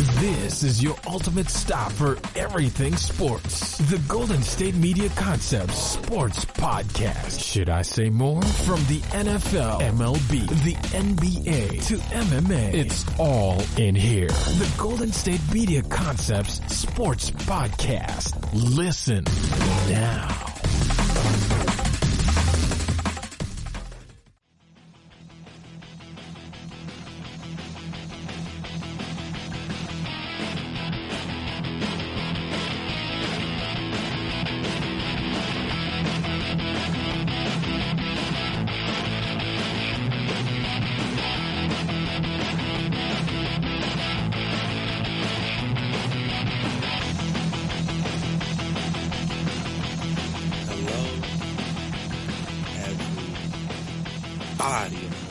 This is your ultimate stop for everything sports. The Golden State Media Concepts Sports Podcast. Should I say more? From the NFL, MLB, the NBA to MMA, it's all in here. The Golden State Media Concepts Sports Podcast. Listen now.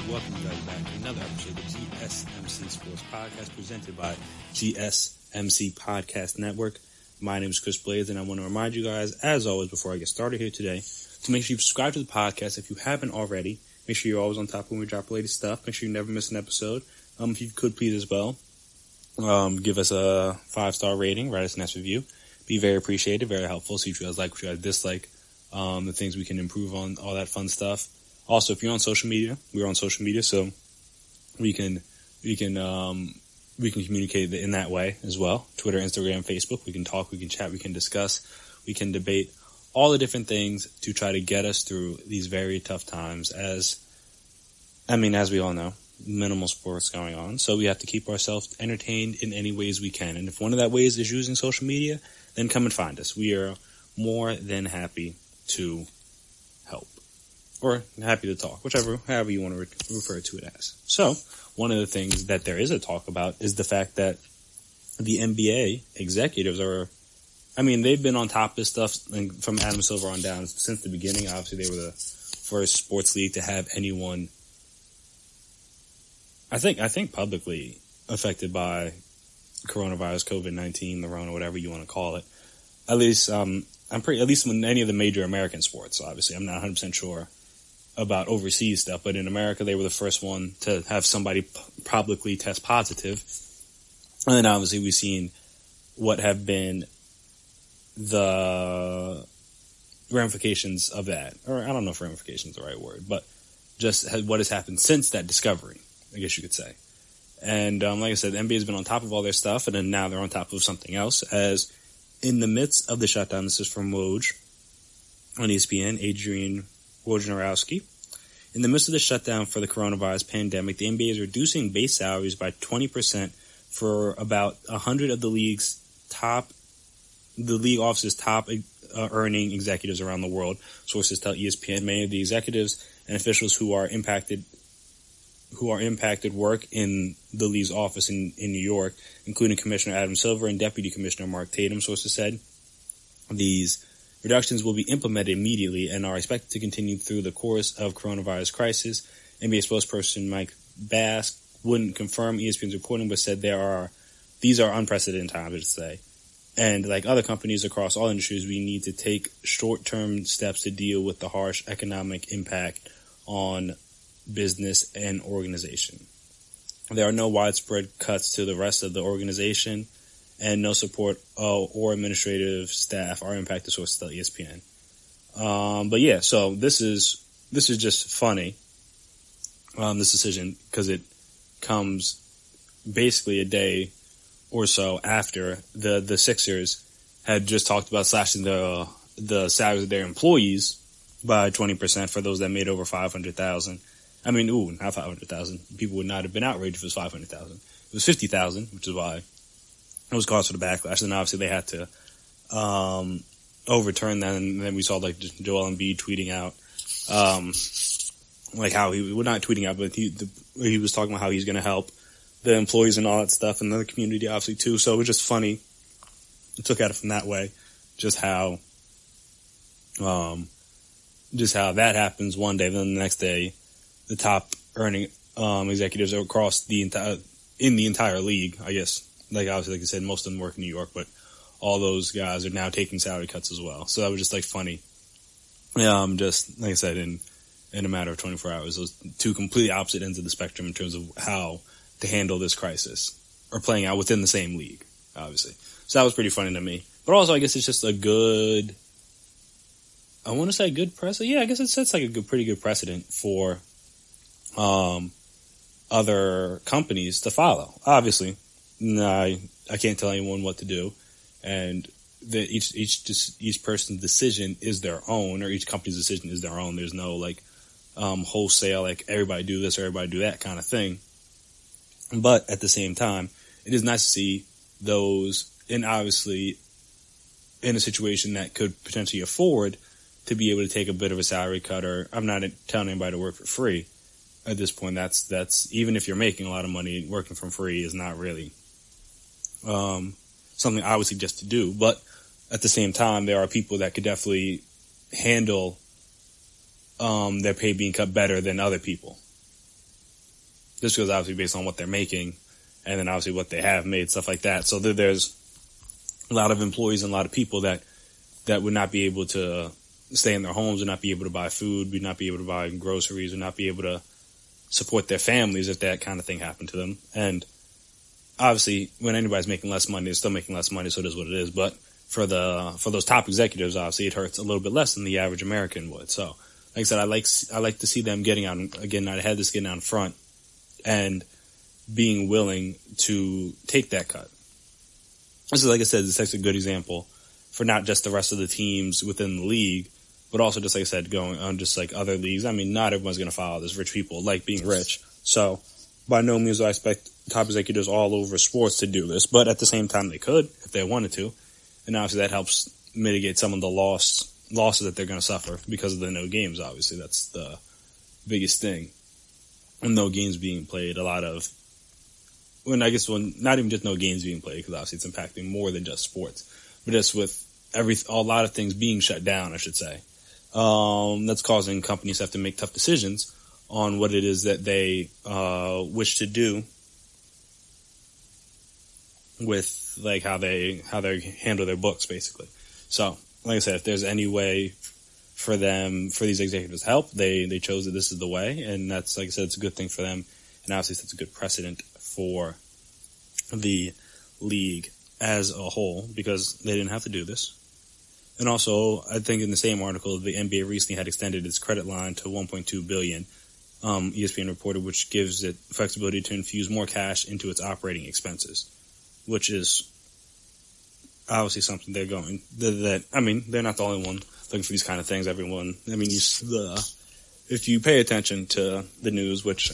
Welcome you guys back to another episode of the GSMC Sports Podcast presented by GSMC Podcast Network. My name is Chris Blaze, and I want to remind you guys, as always, before I get started here today, to make sure you subscribe to the podcast if you haven't already. Make sure you're always on top when we drop the latest stuff. Make sure you never miss an episode. If you could, please, as well, give us a 5-star rating, write us a nice review. Be very appreciated, very helpful. See what you guys like, what you guys dislike, the things we can improve on, all that fun stuff. Also, if you're on social media, we're on social media, so we can communicate in that way as well. Twitter, Instagram, Facebook. We can talk, we can chat, we can discuss, we can debate all the different things to try to get us through these very tough times. As we all know, minimal sports going on, so we have to keep ourselves entertained in any ways we can. And if one of that ways is using social media, then come and find us. We are more than happy to help. Or happy to talk, however you want to refer to it as. So, one of the things that there is a talk about is the fact that the NBA executives they've been on top of this stuff from Adam Silver on down since the beginning. Obviously, they were the first sports league to have anyone, I think publicly affected by coronavirus, COVID-19, the Rona, whatever you want to call it. At least, at least in any of the major American sports, obviously. I'm not 100% sure about overseas stuff, but in America, they were the first one to have somebody publicly test positive. And then obviously we've seen what have been the ramifications of that. Or I don't know if ramifications is the right word, but just what has happened since that discovery, I guess you could say. And like I said, the NBA has been on top of all their stuff, and then now they're on top of something else. As in the midst of the shutdown, this is from Woj on ESPN, Adrian Wojnarowski. In the midst of the shutdown for the coronavirus pandemic, the NBA is reducing base salaries by 20% for about 100 of the league office's top earning executives around the world. Sources tell ESPN many of the executives and officials who are impacted work in the league's office in New York, including Commissioner Adam Silver and Deputy Commissioner Mark Tatum, sources said. These reductions will be implemented immediately and are expected to continue through the course of coronavirus crisis. NBA spokesperson Mike Bass wouldn't confirm ESPN's reporting, but said these are unprecedented times, I should say. And like other companies across all industries, we need to take short-term steps to deal with the harsh economic impact on business and organization. There are no widespread cuts to the rest of the organization, and no support or administrative staff are impacted, sources tell ESPN. But yeah, so this is just funny, this decision, because it comes basically a day or so after the Sixers had just talked about slashing the salaries of their employees by 20% for those that made over $500,000. Not 500,000. People would not have been outraged if it was 500,000. It was 50,000, which is why it was cause for the backlash. And obviously they had to overturn that. And then we saw like Joel Embiid tweeting out, how not tweeting out, but he was talking about how he's going to help the employees and all that stuff, and the community obviously too. So it was just funny. I took at it from that way, just how that happens one day, then the next day, the top earning executives across the entire league, I guess. Like obviously, like I said, most of them work in New York, but all those guys are now taking salary cuts as well. So that was just like funny. Just like I said, in a matter of 24 hours, those two completely opposite ends of the spectrum in terms of how to handle this crisis. are playing out within the same league, obviously. So that was pretty funny to me. But also, I guess it's just a good, I want to say good precedent. Yeah, I guess it sets like a pretty good precedent for other companies to follow. Obviously, I can't tell anyone what to do, and that each person's decision is their own, or each company's decision is their own. There's no like wholesale, like everybody do this or everybody do that kind of thing. But at the same time, it is nice to see those, and obviously in a situation that could potentially afford to be able to take a bit of a salary cut, or I'm not telling anybody to work for free. At this point, that's even if you're making a lot of money, working for free is not really something I would suggest to do. But at the same time, there are people that could definitely handle their pay being cut better than other people. This goes obviously based on what they're making, and then obviously what they have made, stuff like that. So there's a lot of employees and a lot of people that would not be able to stay in their homes, would not be able to buy food, would not be able to buy groceries, would not be able to support their families if that kind of thing happened to them. And obviously, when anybody's making less money, they're still making less money, so it is what it is. But for those top executives, obviously, it hurts a little bit less than the average American would. So, like I said, I like to see them getting out ahead, this getting out in front, and being willing to take that cut. This is, like I said, this is a good example for not just the rest of the teams within the league, but also, just like I said, going on just like other leagues. I mean, not everyone's going to follow this. Rich people like being rich. So by no means do I expect top executives all over sports to do this, but at the same time they could if they wanted to. And obviously that helps mitigate some of the losses that they're going to suffer because of the no games. Obviously that's the biggest thing. And no games being played, not even just no games being played, because obviously it's impacting more than just sports, but just with a lot of things being shut down, I should say. That's causing companies to have to make tough decisions on what it is that they wish to do with like how they handle their books, basically. So, like I said, if there's any way for these executives to help, they chose that this is the way, and that's, like I said, it's a good thing for them, and obviously it's a good precedent for the league as a whole, because they didn't have to do this. And also, I think in the same article, the NBA recently had extended its credit line to $1.2 billion, ESPN reported, which gives it flexibility to infuse more cash into its operating expenses, which is obviously something they're not the only one looking for these kind of things. Everyone, if you pay attention to the news, which,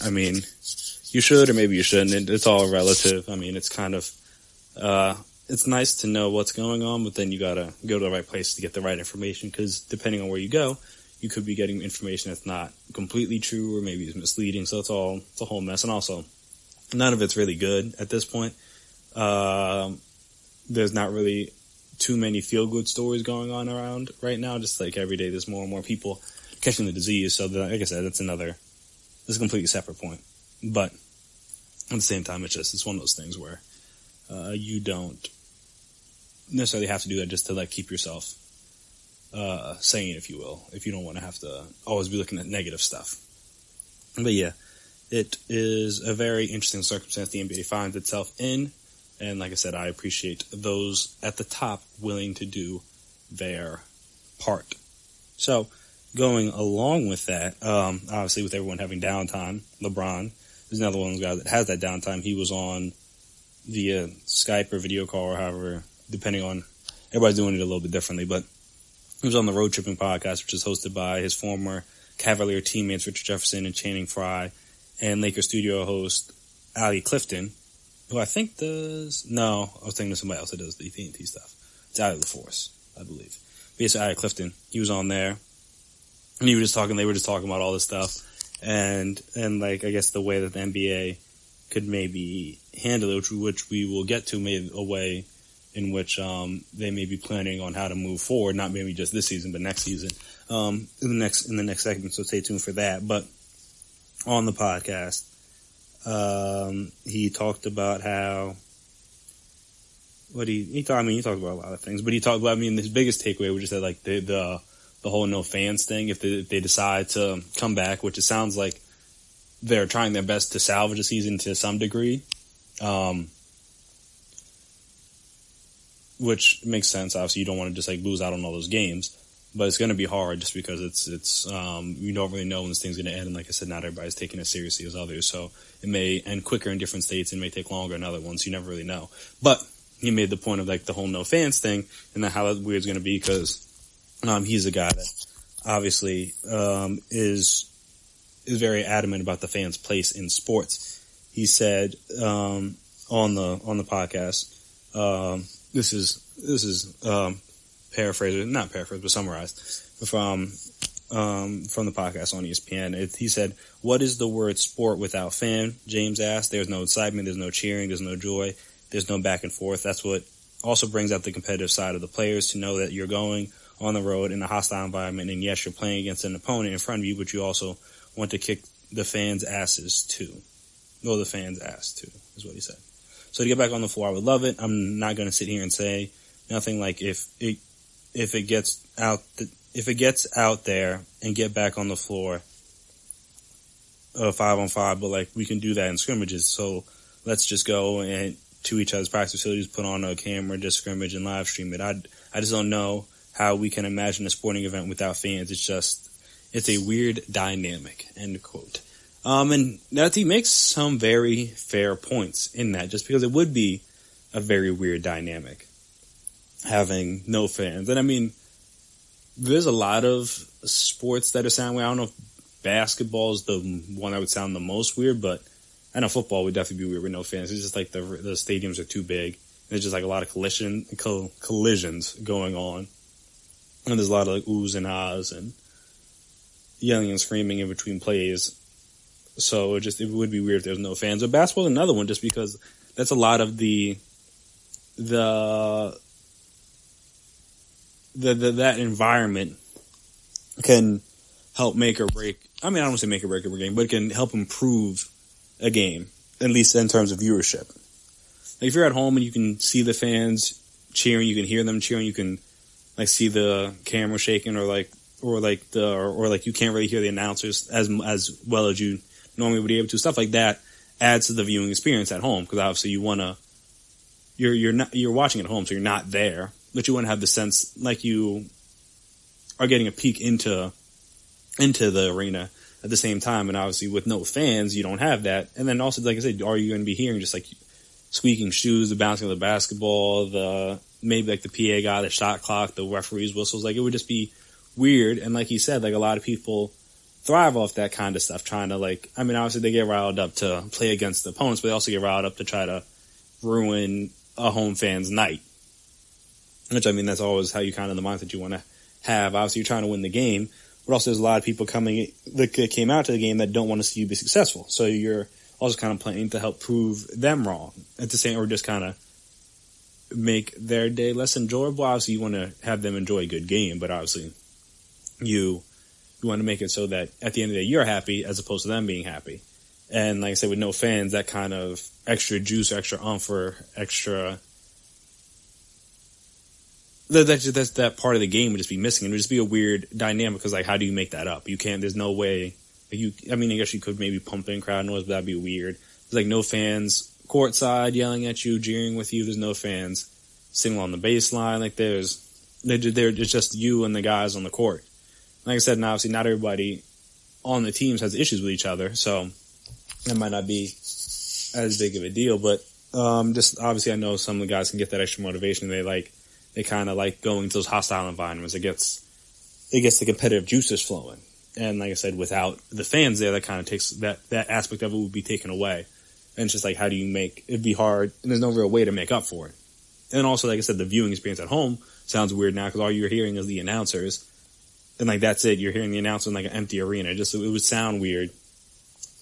you should or maybe you shouldn't, it's all relative. It's kind of, it's nice to know what's going on, but then you gotta go to the right place to get the right information, because depending on where you go, you could be getting information that's not completely true, or maybe it's misleading. So it's a whole mess. And also, none of it's really good at this point. There's not really too many feel-good stories going on around right now. Just like every day, there's more and more people catching the disease. So like I said, that's a completely separate point. But at the same time, it's one of those things where you don't necessarily have to do that just to like keep yourself sane, if you will, if you don't want to have to always be looking at negative stuff. But yeah, it is a very interesting circumstance the NBA finds itself in, and like I said, I appreciate those at the top willing to do their part. So going along with that, obviously with everyone having downtime, LeBron is another one of those guys that has that downtime. He was on via Skype or video call, or however, depending on, everybody's doing it a little bit differently, but he was on the Road Tripping podcast, which is hosted by his former Cavalier teammates Richard Jefferson and Channing Frye, and Lakers studio host Ali Clifton, who I think does, no, I was thinking of somebody else that does the TNT stuff. It's Ali LaForce, I believe. But yes, Ali Clifton, he was on there, and they were just talking about all this stuff, and like, I guess the way that the NBA could maybe handle it, which we will get to, maybe a way in which they may be planning on how to move forward, not maybe just this season, but next season, in the next segment. So stay tuned for that. But on the podcast, he talked about how he talked about a lot of things, but he talked about, his biggest takeaway was just that, like, the whole no fans thing, if they decide to come back, which it sounds like they're trying their best to salvage the season to some degree. which makes sense. Obviously, you don't want to just like lose out on all those games, but it's going to be hard just because it's you don't really know when this thing's going to end. And like I said, not everybody's taking it seriously as others, so it may end quicker in different states and may take longer in other ones. You never really know. But he made the point of like the whole no fans thing and then how weird it's going to be because he's a guy that obviously is very adamant about the fans' place in sports. He said on the podcast, this is paraphrased, not paraphrased, but summarized from the podcast on ESPN. He said, "What is the word sport without fan?" James asked. "There's no excitement, there's no cheering, there's no joy, there's no back and forth. That's what also brings out the competitive side of the players to know that you're going on the road in a hostile environment, and yes, you're playing against an opponent in front of you, but you also want to kick the fans' asses too." Well, the fans' ass too, is what he said. So to get back on the floor, I would love it. I'm not going to sit here and say nothing like if it gets out there and get back on the floor 5-on-5, but like we can do that in scrimmages. So let's just go and to each other's practice facilities, put on a camera, just scrimmage and live stream it. I just don't know how we can imagine a sporting event without fans. It's a weird dynamic, end quote. And that he makes some very fair points in that, just because it would be a very weird dynamic having no fans. And I mean, there's a lot of sports that are sound weird. I don't know if basketball is the one that would sound the most weird, but I know football would definitely be weird with no fans. It's just like the stadiums are too big. There's just like a lot of collisions going on. And there's a lot of like oohs and ahs and yelling and screaming in between plays. So it would be weird if there's no fans. But basketball is another one, just because that's a lot of that environment can help make or break. I mean, I don't want to say make or break a game, but it can help improve a game, at least in terms of viewership. Like if you're at home and you can see the fans cheering, you can hear them cheering, you can like see the camera shaking, or you can't really hear the announcers as well as you normally would be able to. Stuff like that adds to the viewing experience at home, because obviously you're watching at home, so you're not there, but you want to have the sense like you are getting a peek into the arena at the same time. And obviously with no fans, you don't have that. And then also, like I said, are you going to be hearing just like squeaking shoes, the bouncing of the basketball, maybe like the PA guy, the shot clock, the referee's whistles? Like it would just be weird. And like he said, like a lot of people thrive off that kind of stuff, trying to obviously they get riled up to play against the opponents, but they also get riled up to try to ruin a home fan's night. Which, I mean, that's always how you kind of the mindset you want to have. Obviously, you're trying to win the game, but also there's a lot of people that came out to the game that don't want to see you be successful. So you're also kind of playing to help prove them wrong at the same, or just kind of make their day less enjoyable. Obviously, you want to have them enjoy a good game, but obviously you want to make it so that at the end of the day you're happy as opposed to them being happy. And like I said, with no fans, that kind of extra juice, or extra oomph, or extra that part of the game would just be missing. It would just be a weird dynamic, because like, how do you make that up? You can't. There's no way. I guess you could maybe pump in crowd noise, but that'd be weird. There's like no fans courtside yelling at you, jeering with you. There's no fans sitting on the baseline. Like it's just you and the guys on the court. Like I said, and obviously not everybody on the teams has issues with each other, so that might not be as big of a deal. But just obviously, I know some of the guys can get that extra motivation. They kind of like going to those hostile environments. It gets the competitive juices flowing. And like I said, without the fans there, that kind of takes that aspect of it would be taken away. And it's just like, how do you it'd be hard, and there's no real way to make up for it. And also, like I said, the viewing experience at home sounds weird now, because all you're hearing is the announcers. And like, that's it. You're hearing the announcer in like an empty arena. It would sound weird.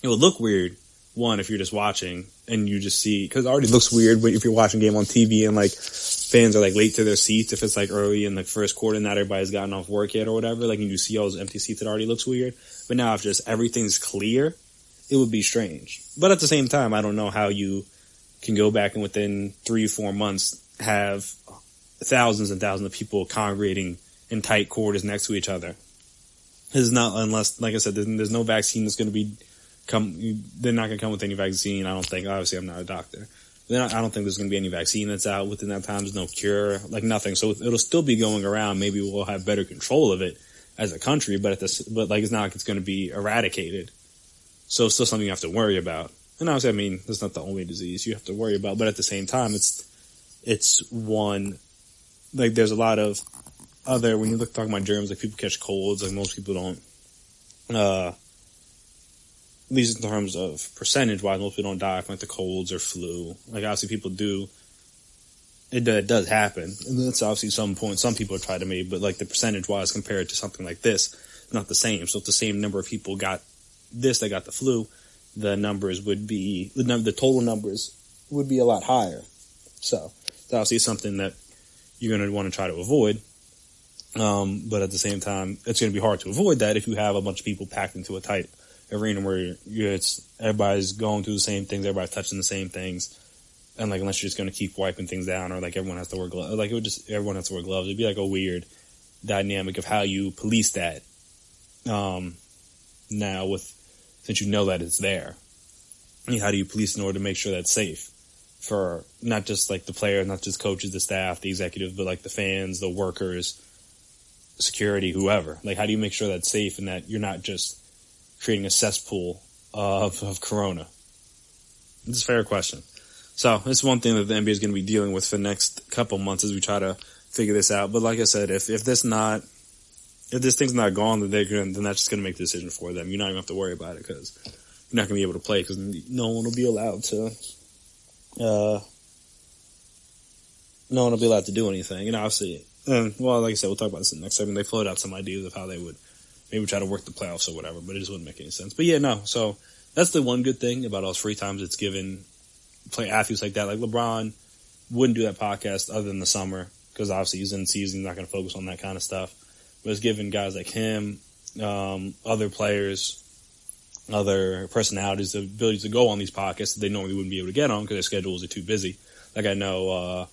It would look weird, one, if you're just watching and you just see, because it already looks weird if you're watching a game on TV and like fans are like late to their seats, if it's like early in the first quarter, not everybody's gotten off work yet or whatever, like, and you see all those empty seats, it already looks weird. But now if just everything's clear, it would be strange. But at the same time, I don't know how you can go back and within 3 or 4 months have thousands and thousands of people congregating in tight quarters next to each other. This is not, unless, like I said, there's no vaccine that's going to they're not going to come with any vaccine, I don't think. Obviously, I'm not a doctor. Then I don't think there's going to be any vaccine that's out within that time. There's no cure, like nothing. So it'll still be going around. Maybe we'll have better control of it as a country, but it's not like it's going to be eradicated. So it's still something you have to worry about. And obviously, I mean, that's not the only disease you have to worry about, but at the same time, it's one, like there's a lot of other, when you talking about germs, like people catch colds, like most people don't, at least in terms of percentage-wise, most people don't die from like the colds or flu. Like obviously people do, it does happen. And that's obviously some point, some people try to make, but like the percentage-wise compared to something like this, it's not the same. So if the same number of people got this, they got the flu, the total numbers would be a lot higher. So it's obviously something that you're going to want to try to avoid. But at the same time, it's going to be hard to avoid that if you have a bunch of people packed into a tight arena where everybody's going through the same things, everybody's touching the same things. And like, unless you're just going to keep wiping things down, or like everyone has to wear gloves, like everyone has to wear gloves. It'd be like a weird dynamic of how you police that. Now since you know that it's there, I mean, how do you police in order to make sure that's safe for not just like the players, not just coaches, the staff, the executives, but like the fans, the workers, security, whoever? Like, how do you make sure that's safe and that you're not just creating a cesspool of corona? It's a fair question. So it's one thing that the NBA is going to be dealing with for the next couple months as we try to figure this out. But like I said, if this thing's not gone, then that's just going to make the decision for them. You're not even have to worry about it because you're not going to be able to play because no one will be allowed to. No one will be allowed to do anything. And obviously, well, like I said, we'll talk about this in the next segment. They floated out some ideas of how they would maybe try to work the playoffs or whatever, but it just wouldn't make any sense. But yeah, no. So that's the one good thing about all those free times it's given play athletes like that. Like LeBron wouldn't do that podcast other than the summer because obviously he's in season, he's not going to focus on that kind of stuff. But it's given guys like him, other players, other personalities the ability to go on these podcasts that they normally wouldn't be able to get on because their schedules are too busy. Like I know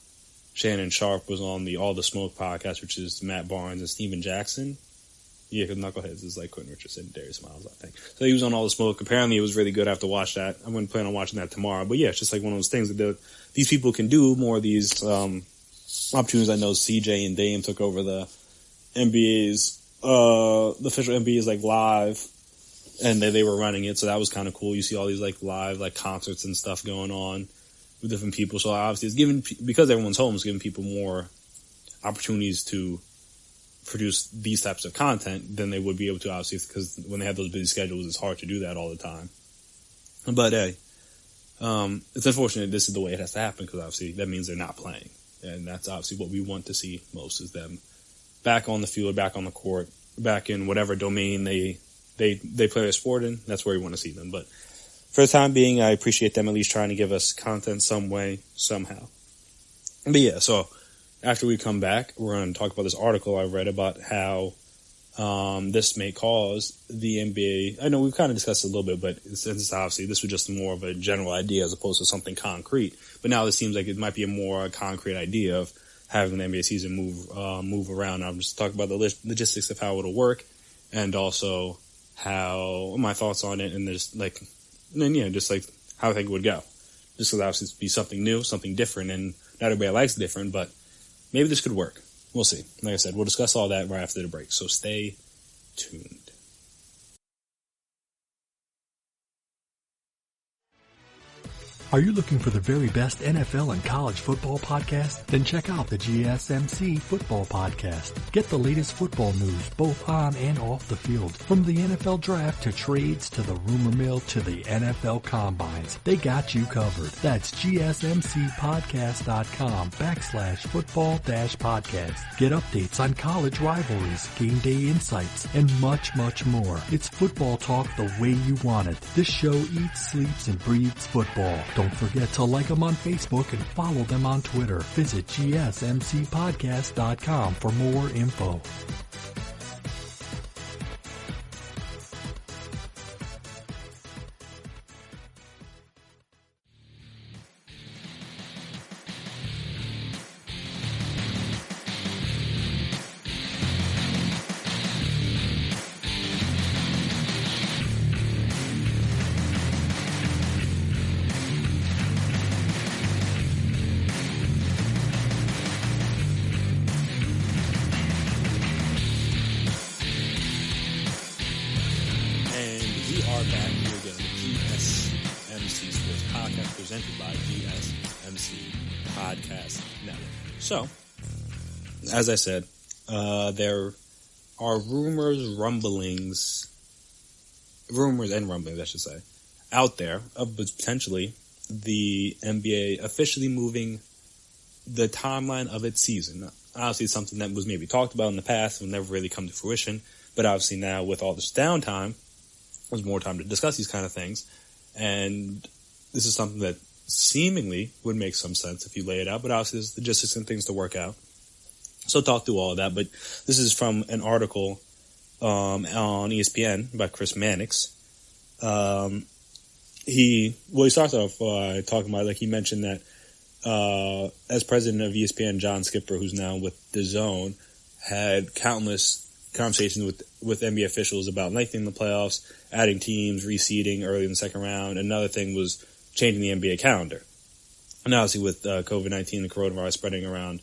Shannon Sharp was on the All the Smoke podcast, which is Matt Barnes and Steven Jackson. Yeah, because Knuckleheads is like Quentin Richardson and Darius Miles, I think. So he was on All the Smoke. Apparently it was really good. I have to watch that. I wouldn't plan on watching that tomorrow. But yeah, it's just like one of those things that these people can do more of these opportunities. I know CJ and Dame took over the NBA's, the official NBA's like live, and they were running it. So that was kind of cool. You see all these like live like concerts and stuff going on with different people. So obviously it's giving, because everyone's home, it's giving people more opportunities to produce these types of content than they would be able to, obviously, because when they have those busy schedules, it's hard to do that all the time. But hey, it's unfortunate this is the way it has to happen because obviously that means they're not playing. And that's obviously what we want to see most, is them back on the field, back on the court, back in whatever domain they play their sport in. That's where we want to see them. But for the time being, I appreciate them at least trying to give us content some way, somehow. But yeah, so after we come back, we're going to talk about this article I read about how this may cause the NBA. I know we've kind of discussed it a little bit, but since obviously this was just more of a general idea as opposed to something concrete. But now this seems like it might be a more concrete idea of having the NBA season move around. I'm just talking about the logistics of how it'll work, and also how my thoughts on it, and just like how I think it would go. Just because obviously it'd be something new, something different, and not everybody likes different, but maybe this could work. We'll see. Like I said, we'll discuss all that right after the break, so stay tuned. Are you looking for the very best NFL and college football podcast? Then check out the GSMC Football Podcast. Get the latest football news both on and off the field. From the NFL Draft to trades to the rumor mill to the NFL Combines, they got you covered. That's GSMCpodcast.com/football-podcast. Get updates on college rivalries, game day insights, and much, much more. It's football talk the way you want it. This show eats, sleeps, and breathes football. Don't forget to like them on Facebook and follow them on Twitter. Visit GSMCpodcast.com for more info. presented by GSMC Podcast Network. So, as I said, there are rumors and rumblings, I should say, out there of potentially the NBA officially moving the timeline of its season. Obviously, it's something that was maybe talked about in the past and never really come to fruition. But obviously now, with all this downtime, there's more time to discuss these kind of things. And this is something that seemingly would make some sense if you lay it out. But obviously, there's logistics and things to work out. So talk through all of that. But this is from an article on ESPN by Chris Mannix. He starts off talking about, like, he mentioned that as president of ESPN, John Skipper, who's now with DAZN, had countless conversations with NBA officials about lengthening the playoffs, adding teams, reseeding early in the second round. Another thing was changing the NBA calendar. And obviously with COVID-19 and coronavirus spreading around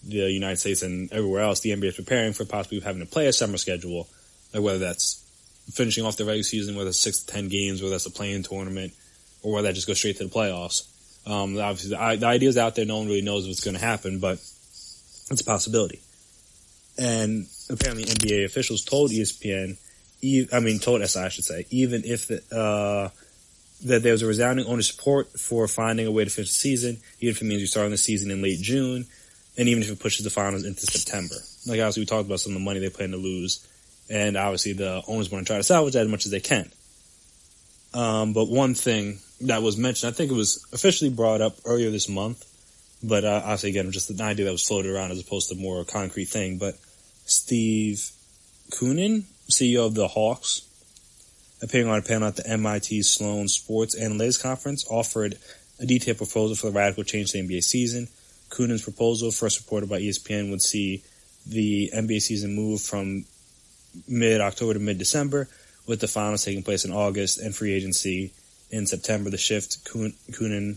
the United States and everywhere else, the NBA is preparing for possibly having to play a summer schedule, like whether that's finishing off the regular season, whether it's 6 to 10 games, whether that's a play-in tournament, or whether that just goes straight to the playoffs. Obviously, the idea's out there. No one really knows what's going to happen, but it's a possibility. And apparently NBA officials told ESPN, told SI, I should say, even if that there was a resounding owner support for finding a way to finish the season, even if it means you're starting the season in late June, and even if it pushes the finals into September. Like, obviously, we talked about some of the money they plan to lose, and obviously the owners want to try to salvage that as much as they can. But one thing that was mentioned, I think it was officially brought up earlier this month, but obviously, again, just an idea that was floated around as opposed to more a concrete thing. But Steve Koonin, CEO of the Hawks, appearing on a panel at the MIT Sloan Sports Analytics Conference, offered a detailed proposal for the radical change to the NBA season. Koonin's proposal, first reported by ESPN, would see the NBA season move from mid-October to mid-December, with the finals taking place in August and free agency in September. The shift, Conan,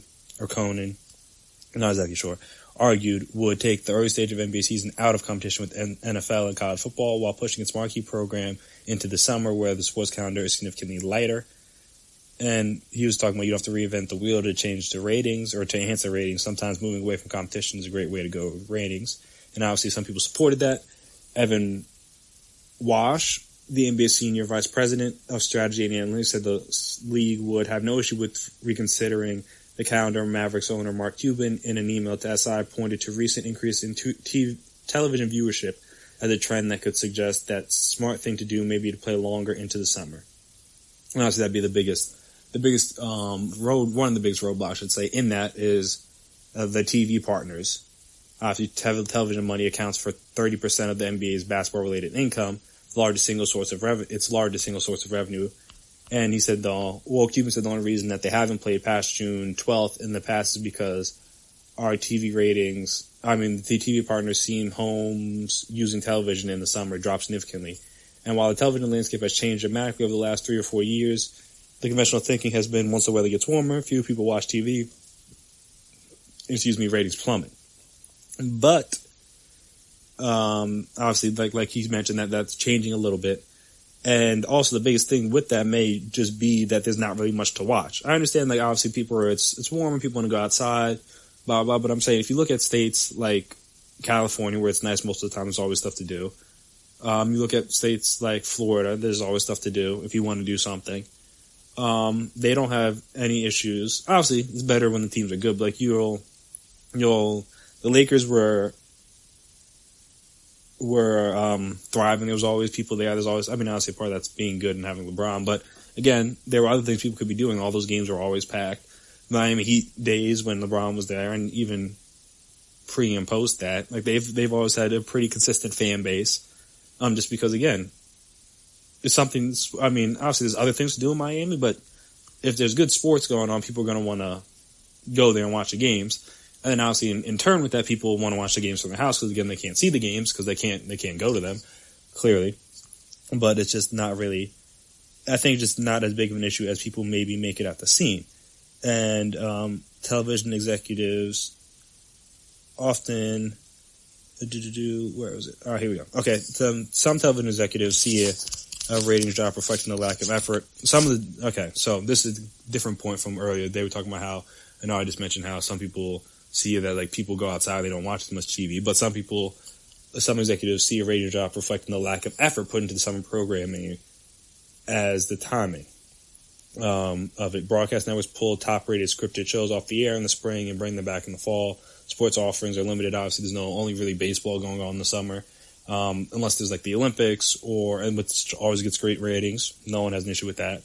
not exactly sure, argued would take the early stage of NBA season out of competition with NFL and college football while pushing its marquee program into the summer where the sports calendar is significantly lighter. And he was talking about you don't have to reinvent the wheel to change the ratings or to enhance the ratings. Sometimes moving away from competition is a great way to go with ratings. And obviously some people supported that. Evan Wash, the NBA senior vice president of strategy and analytics, said the league would have no issue with reconsidering the calendar. Mavericks owner Mark Cuban, in an email to SI, pointed to recent increase in television viewership as a trend that could suggest that smart thing to do may be to play longer into the summer. And obviously that'd be one of the biggest roadblocks, I should say, in that is the TV partners. Television money accounts for 30% of the NBA's basketball-related income, largest single source of revenue. And he said Cuban said the only reason that they haven't played past June 12th in the past is because our TV ratings, the TV partners seen homes using television in the summer drop significantly. And while the television landscape has changed dramatically over the last 3 or 4 years, the conventional thinking has been once the weather gets warmer, fewer people watch TV, ratings plummet. But obviously, like he's mentioned, that's changing a little bit. And also the biggest thing with that may just be that there's not really much to watch. I understand, like, obviously it's warmer, people want to go outside, blah, blah, but I'm saying if you look at states like California, where it's nice most of the time, there's always stuff to do. You look at states like Florida, there's always stuff to do if you want to do something. They don't have any issues. Obviously, it's better when the teams are good, but like the Lakers were thriving. There was always people there. There's always, obviously part of that's being good and having LeBron, but again, there were other things people could be doing. All those games were always packed. Miami Heat days when LeBron was there, and even pre and post that, like they've always had a pretty consistent fan base. Just because, again, it's something, obviously there's other things to do in Miami, but if there's good sports going on, people are going to want to go there and watch the games. And then obviously in turn with that, people want to watch the games from their house because, again, they can't see the games because they can't go to them, clearly. But it's just not really, I think, just not as big of an issue as people maybe make it out the scene. And television executives often, where was it? Oh, here we go. Okay, some television executives see a ratings drop reflecting the lack of effort. So this is a different point from earlier. They were talking about how I know I just mentioned how some people see that like people go outside, they don't watch as much TV, but some executives see a rating drop reflecting the lack of effort put into the summer programming as the timing of it. Broadcast networks pull top-rated scripted shows off the air in the spring and bring them back in the fall. Sports offerings are limited. Obviously, there's only really baseball going on in the summer, unless there's like the Olympics which always gets great ratings. No one has an issue with that.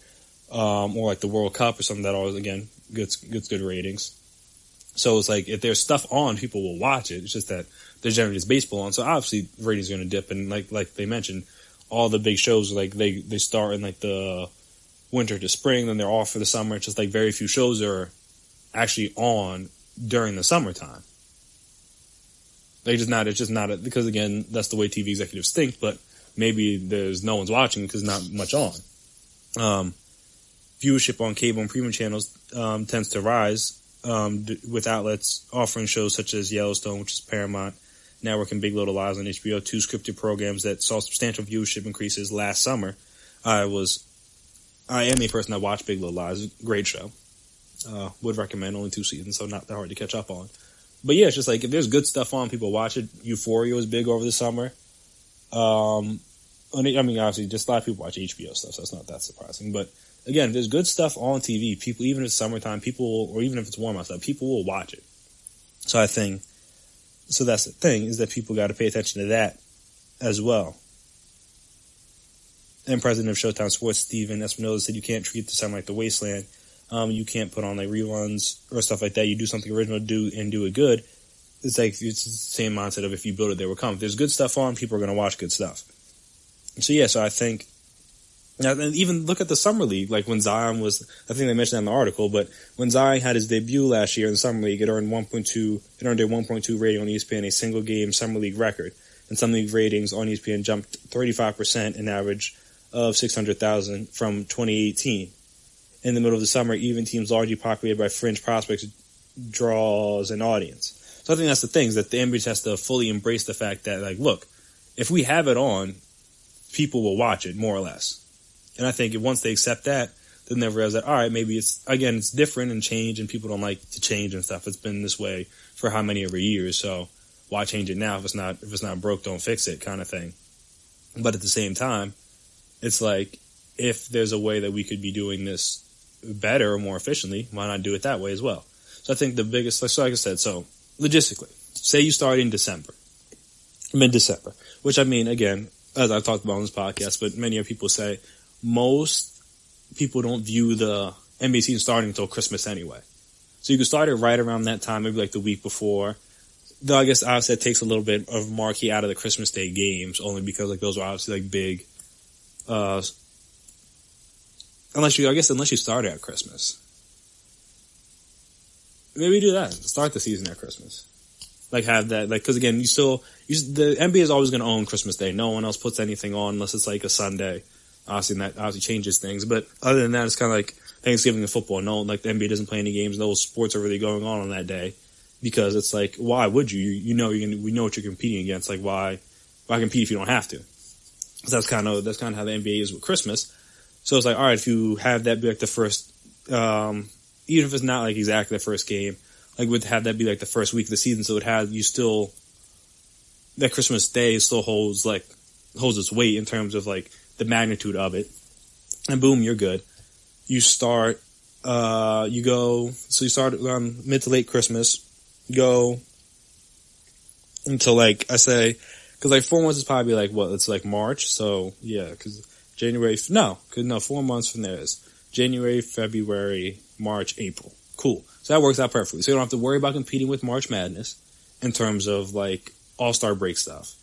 Or like the World Cup or something that always, again, gets good ratings. So it's like if there's stuff on, people will watch it. It's just that there's generally just baseball on. So obviously ratings are going to dip. And like they mentioned, all the big shows, like they start in like the winter to spring, then they're off for the summer. It's just like very few shows are actually on during the summertime. It's just not because again, that's the way TV executives think, but maybe there's no one's watching because not much on. Viewership on cable and premium channels tends to rise with outlets offering shows such as Yellowstone, which is Paramount Network, and Big Little Lies on HBO, two scripted programs that saw substantial viewership increases last summer. I am a person that watched Big Little Lies. Great show. Would recommend. Only 2 seasons, so not that hard to catch up on. But yeah, it's just like if there's good stuff on, people watch it. Euphoria was big over the summer. I mean, obviously, just a lot of people watch HBO stuff, so it's not that surprising. But again, if there's good stuff on TV, people, even if it's summertime, or even if it's warm outside, people will watch it. So that's the thing, is that people got to pay attention to that as well. And president of Showtime Sports, Steven Espinoza, said you can't treat the summer like the wasteland. You can't put on like reruns or stuff like that. You do something original, do it good. It's like, it's the same mindset of if you build it, they will come. If there's good stuff on, people are going to watch good stuff. So yeah, so I think, now, even look at the Summer League, like when Zion was, I think they mentioned that in the article, but when Zion had his debut last year in the Summer League, it earned a 1.2 rating on ESPN, a single game Summer League record. And Summer League ratings on ESPN jumped 35%, an average of 600,000 from 2018. In the middle of the summer, even teams largely populated by fringe prospects draws an audience. So I think that's the thing, is that the NBA has to fully embrace the fact that, like, look, if we have it on, people will watch it, more or less. And I think once they accept that, then they realize that, all right, maybe it's different and change, and people don't like to change and stuff. It's been this way for how many ever years, so why change it now? If it's not broke, don't fix it, kind of thing. But at the same time, it's like, if there's a way that we could be doing this better or more efficiently, why not do it that way as well? So I think the biggest, like I said, so logistically, say you start in mid-December, which I mean, again, as I've talked about on this podcast, but many of people say most people don't view the NBA season starting until Christmas anyway. So you can start it right around that time, maybe like the week before. Though I guess obviously it takes a little bit of marquee out of the Christmas Day games, only because like those are obviously like big, unless you start it at Christmas. Maybe do that. Start the season at Christmas. Like have that, like, cause again, the NBA is always going to own Christmas Day. No one else puts anything on unless it's like a Sunday. Obviously, and that obviously changes things. But other than that, it's kind of like Thanksgiving and football. No, like the NBA doesn't play any games. No sports are really going on that day, because it's like, why would you? We know what you're competing against. Like, why compete if you don't have to? So that's kind of how the NBA is with Christmas. So it's like, all right, if you have that be like the first, even if it's not like exactly the first game, like would have that be like the first week of the season. So that Christmas Day still holds its weight in terms of like the magnitude of it. And boom, you're good. You start around mid to late Christmas, go until like, I say, cause like 4 months is probably like what? It's like March. So yeah, cause 4 months from there is January, February, March, April. Cool. So that works out perfectly. So you don't have to worry about competing with March Madness in terms of like All-Star break stuff.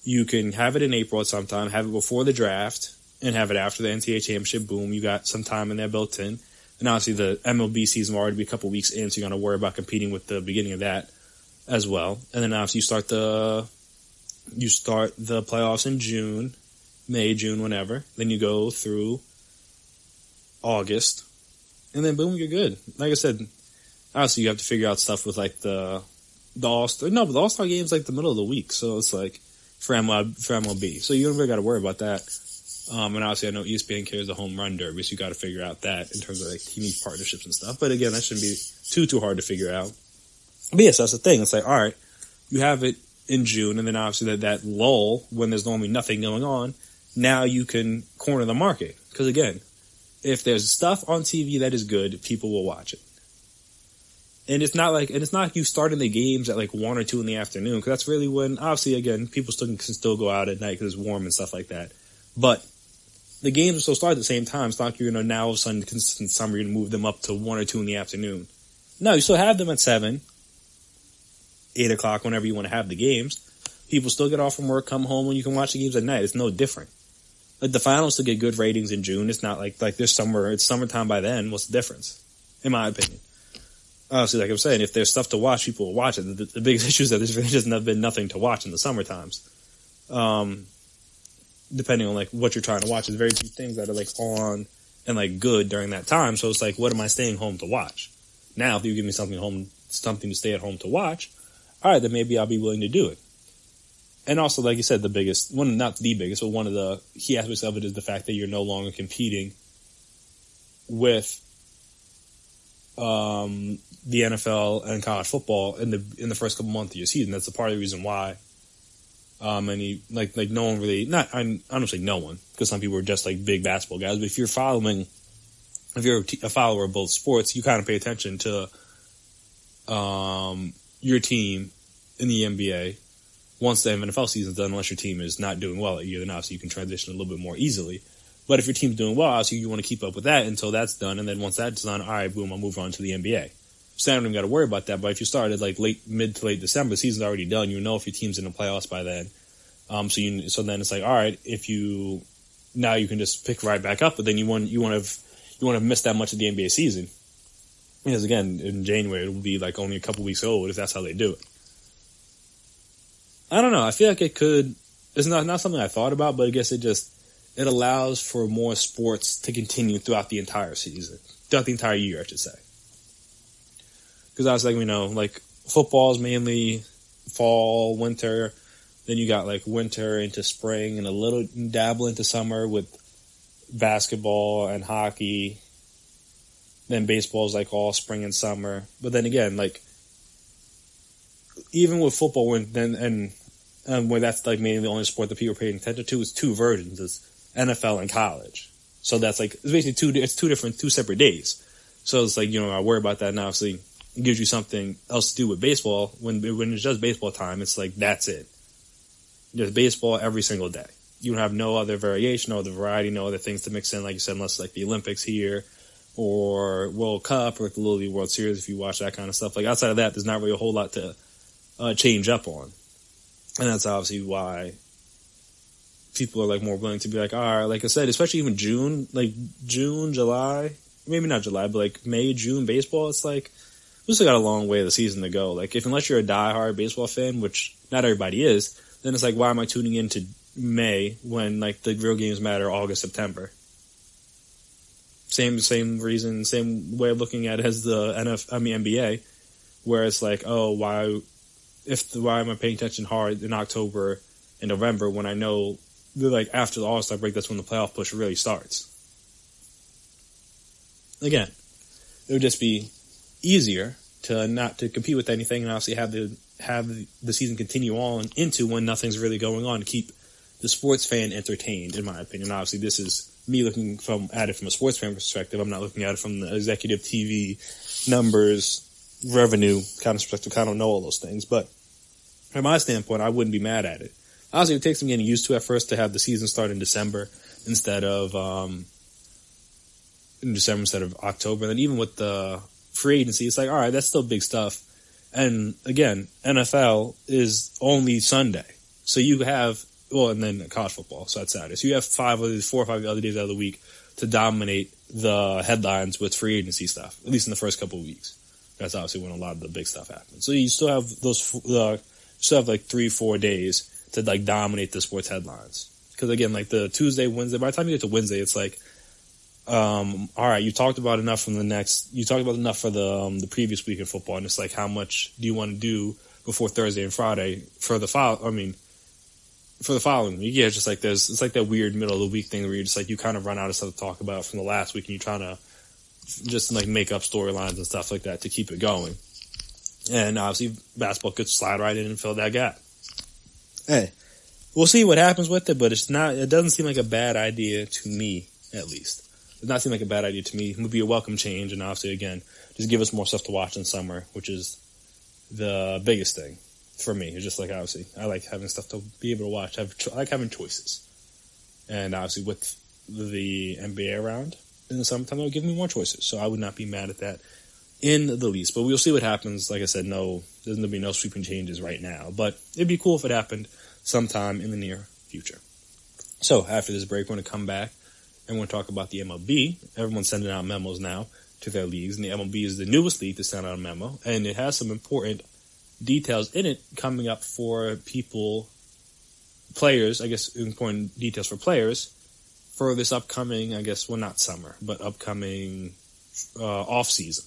You can have it in April at some time, have it before the draft, and have it after the NCAA championship. Boom, you got some time in there built in. And obviously the MLB season will already be a couple weeks in, so you're going to worry about competing with the beginning of that as well. And then obviously you start the playoffs in June, May, June, whenever. Then you go through August. And then boom, you're good. Like I said, obviously you have to figure out stuff with like the All-Star. No, but the All-Star game's like the middle of the week. So it's like for MLB. So you don't really got to worry about that. And obviously, I know ESPN carries the home run derby, so you got to figure out that in terms of like TV partnerships and stuff. But again, that shouldn't be too hard to figure out. But yes, that's the thing. It's like, all right, you have it in June, and then obviously that lull when there's normally nothing going on. Now you can corner the market because again, if there's stuff on TV that is good, people will watch it. And it's not like you starting the games at like 1 or 2 in the afternoon because that's really when obviously again people can still go out at night because it's warm and stuff like that. But the games will still start at the same time. It's not like you're going to now all of a sudden, consistent summer, you're going to move them up to 1 or 2 in the afternoon. No, you still have them at 7, 8 o'clock, whenever you want to have the games. People still get off from work, come home, and you can watch the games at night. It's no different. Like the finals still get good ratings in June. It's not like this summer. It's summertime by then. What's the difference? In my opinion. Honestly, like I'm saying, if there's stuff to watch, people will watch it. The biggest issue is that there's really just been nothing to watch in the summer times. Depending on like what you're trying to watch, there's very few things that are like on and like good during that time. So it's like, what am I staying home to watch? Now, if you give me something to stay at home to watch, all right, then maybe I'll be willing to do it. And also, like you said, the biggest one, not the biggest, but one of the key aspects of it is the fact that you're no longer competing with the NFL and college football in the first couple months of your season. That's a part of the reason why. No one really, I don't say no one, because some people are just like big basketball guys, but if you're a follower of both sports, you kind of pay attention to, your team in the NBA once the NFL season's done, unless your team is not doing well at you, then obviously you can transition a little bit more easily. But if your team's doing well, obviously you want to keep up with that until that's done, and then once that's done, all right, boom, I'll move on to the NBA. So I don't even got to worry about that. But if you started like mid to late December, the season's already done. You know if your team's in the playoffs by then. So then it's like, all right, now you can just pick right back up. But then you want to miss that much of the NBA season because again in January it will be like only a couple weeks old if that's how they do it. I don't know. I feel like it could. It's not something I thought about, but I guess it allows for more sports to continue throughout the entire season, throughout the entire year, I should say. Because I was like, football is mainly fall, winter. Then you got like winter into spring and a little dabble into summer with basketball and hockey. Then baseball is like all spring and summer. But then again, like even with football, where that's like mainly the only sport that people are paying attention to, is 2 versions: it's NFL and college. So that's like it's basically two separate days. So it's like I worry about that, and obviously it gives you something else to do with baseball. When it's just baseball time, it's like that's it. There's baseball every single day. You have no other variation, no other variety, no other things to mix in, like you said, unless like the Olympics here or World Cup or the Little League World Series, if you watch that kind of stuff. Like outside of that, there's not really a whole lot to change up on. And that's obviously why people are like more willing to be like, all right, like I said, especially even June, July, maybe not July, but like May, June baseball, it's like we still got a long way of the season to go. Like unless you're a diehard baseball fan, which not everybody is, then it's like, why am I tuning into May when like the real games matter August, September? Same reason, same way of looking at it as the NBA, where it's like, oh, why am I paying attention hard in October and November when I know that like after the All-Star break, that's when the playoff push really starts. Again, it would just be easier to not to compete with anything and obviously have the season continue on into when nothing's really going on to keep the sports fan entertained, in my opinion. Obviously, this is me looking at it from a sports fan perspective. I'm not looking at it from the executive TV numbers, revenue kind of perspective. I don't know all those things, but from my standpoint, I wouldn't be mad at it. Honestly, it takes some getting used to at first to have the season start in December instead of October. And then even with the free agency, it's like, all right, that's still big stuff. And again, NFL is only Sunday. So you have, and then college football, so that's Saturday. So you have 4 or 5 other days out of the week to dominate the headlines with free agency stuff, at least in the first couple of weeks. That's obviously when a lot of the big stuff happens. So you still have like 3-4 days to like dominate the sports headlines. Because again, like the Tuesday, Wednesday, by the time you get to Wednesday, it's like, all right, you talked about enough for the previous week in football, and it's like, how much do you want to do before Thursday and Friday for the for the following week, yeah, just like it's like that weird middle of the week thing where you're just like, you kind of run out of stuff to talk about from the last week and you're trying to just like make up storylines and stuff like that to keep it going. And obviously basketball could slide right in and fill that gap. Hey, we'll see what happens with it, but it doesn't seem like a bad idea to me, at least. It does not seem like a bad idea to me. It would be a welcome change, and obviously, again, just give us more stuff to watch in summer, which is the biggest thing for me. It's just like, obviously, I like having stuff to be able to watch. I like having choices. And obviously, with the NBA around in the summertime, it would give me more choices. So I would not be mad at that in the least. But we'll see what happens. Like I said, there's going to be no sweeping changes right now. But it'd be cool if it happened sometime in the near future. So after this break, we're going to come back and we're going to talk about the MLB. Everyone's sending out memos now to their leagues, and the MLB is the newest league to send out a memo, and it has some important details in it coming up for players, I guess important details for players for this upcoming, I guess, well, not summer, but upcoming off-season.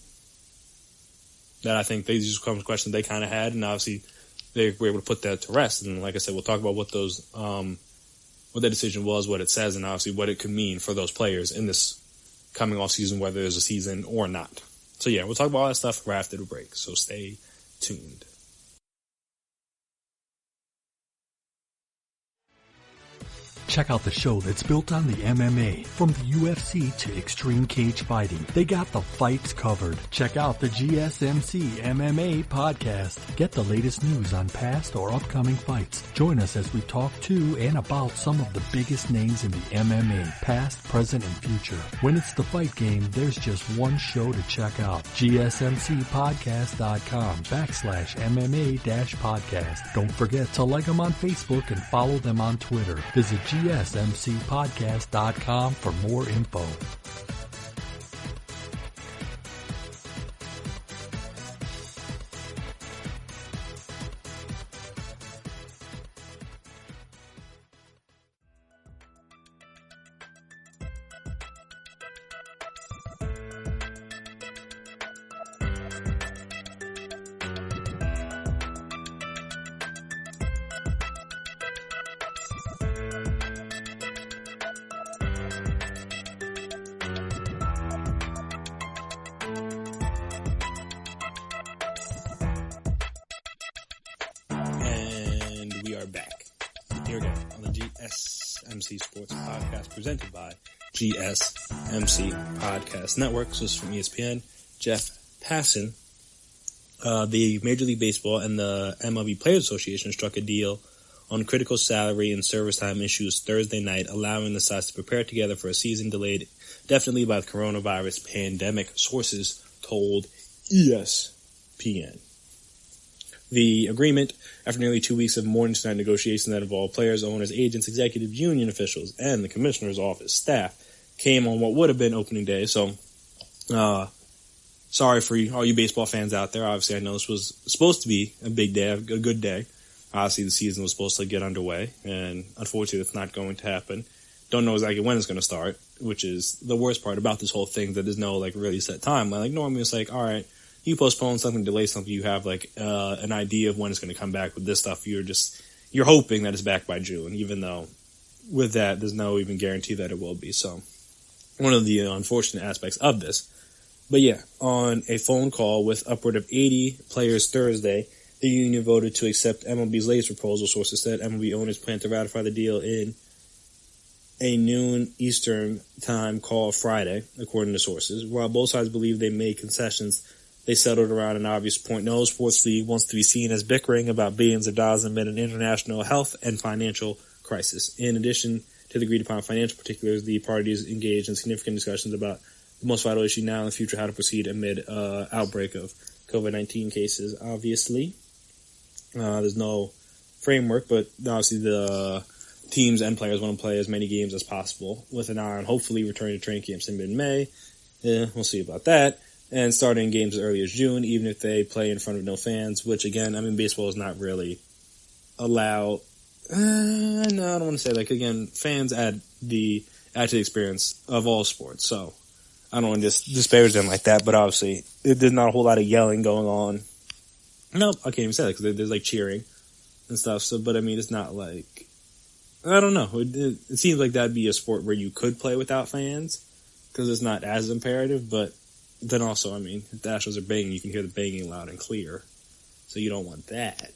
That I think these are some questions they kind of had, and obviously they were able to put that to rest. And like I said, we'll talk about what those, what that decision was, what it says, and obviously what it could mean for those players in this coming off season, whether there's a season or not. So yeah, we'll talk about all that stuff right after the break. So stay tuned. Check out the show that's built on the MMA. From the UFC to extreme cage fighting, they got the fights covered. Check out the GSMC MMA podcast. Get the latest news on past or upcoming fights. Join us as we talk to and about some of the biggest names in the MMA, past, present, and future. When it's the fight game, there's just one show to check out. GSMCpodcast.com/MMA-podcast. Don't forget to like them on Facebook and follow them on Twitter. Visit GSMCpodcast.com for more info. GSMC Sports Podcast presented by GSMC Podcast Network. So this is from ESPN. Jeff Passan. The Major League Baseball and the MLB Players Association struck a deal on critical salary and service time issues Thursday night, allowing the sides to prepare together for a season delayed definitely by the coronavirus pandemic, sources told ESPN. The agreement, after nearly 2 weeks of morning to night negotiations that involved players, owners, agents, executives, union officials, and the commissioner's office staff, came on what would have been opening day. So, sorry for all you baseball fans out there. Obviously, I know this was supposed to be a big day, a good day. Obviously, the season was supposed to get underway, and unfortunately, it's not going to happen. Don't know exactly when it's going to start, which is the worst part about this whole thing, that there's no, really set timeline. Like, normally it's like, all right, you postpone something, delay something, you have an idea of when it's going to come back. With this stuff, you're hoping that it's back by June, even though with that, there's no even guarantee that it will be. So one of the unfortunate aspects of this. But yeah, on a phone call with upward of 80 players Thursday, the union voted to accept MLB's latest proposal. Sources said MLB owners plan to ratify the deal in a noon Eastern time call Friday, according to sources. While both sides believe they made concessions, they settled around an obvious point. No sports league wants to be seen as bickering about billions of dollars amid an international health and financial crisis. In addition to the agreed upon financial particulars, the parties engaged in significant discussions about the most vital issue now and the future, how to proceed amid outbreak of COVID-19 cases. Obviously, there's no framework, but obviously the teams and players want to play as many games as possible with an eye on hopefully returning to training camps in mid-May. We'll see about that. And starting games as early as June, even if they play in front of no fans, which again, baseball is not really allowed. No, I don't want to say again, fans add to the experience of all sports. So I don't want to just disparage them like that, but obviously there's not a whole lot of yelling going on. Nope, I can't even say that because there's cheering and stuff. So, but it's not I don't know. It seems like that'd be a sport where you could play without fans because it's not as imperative. But then also, I mean, if the Astros are banging, you can hear the banging loud and clear. So you don't want that.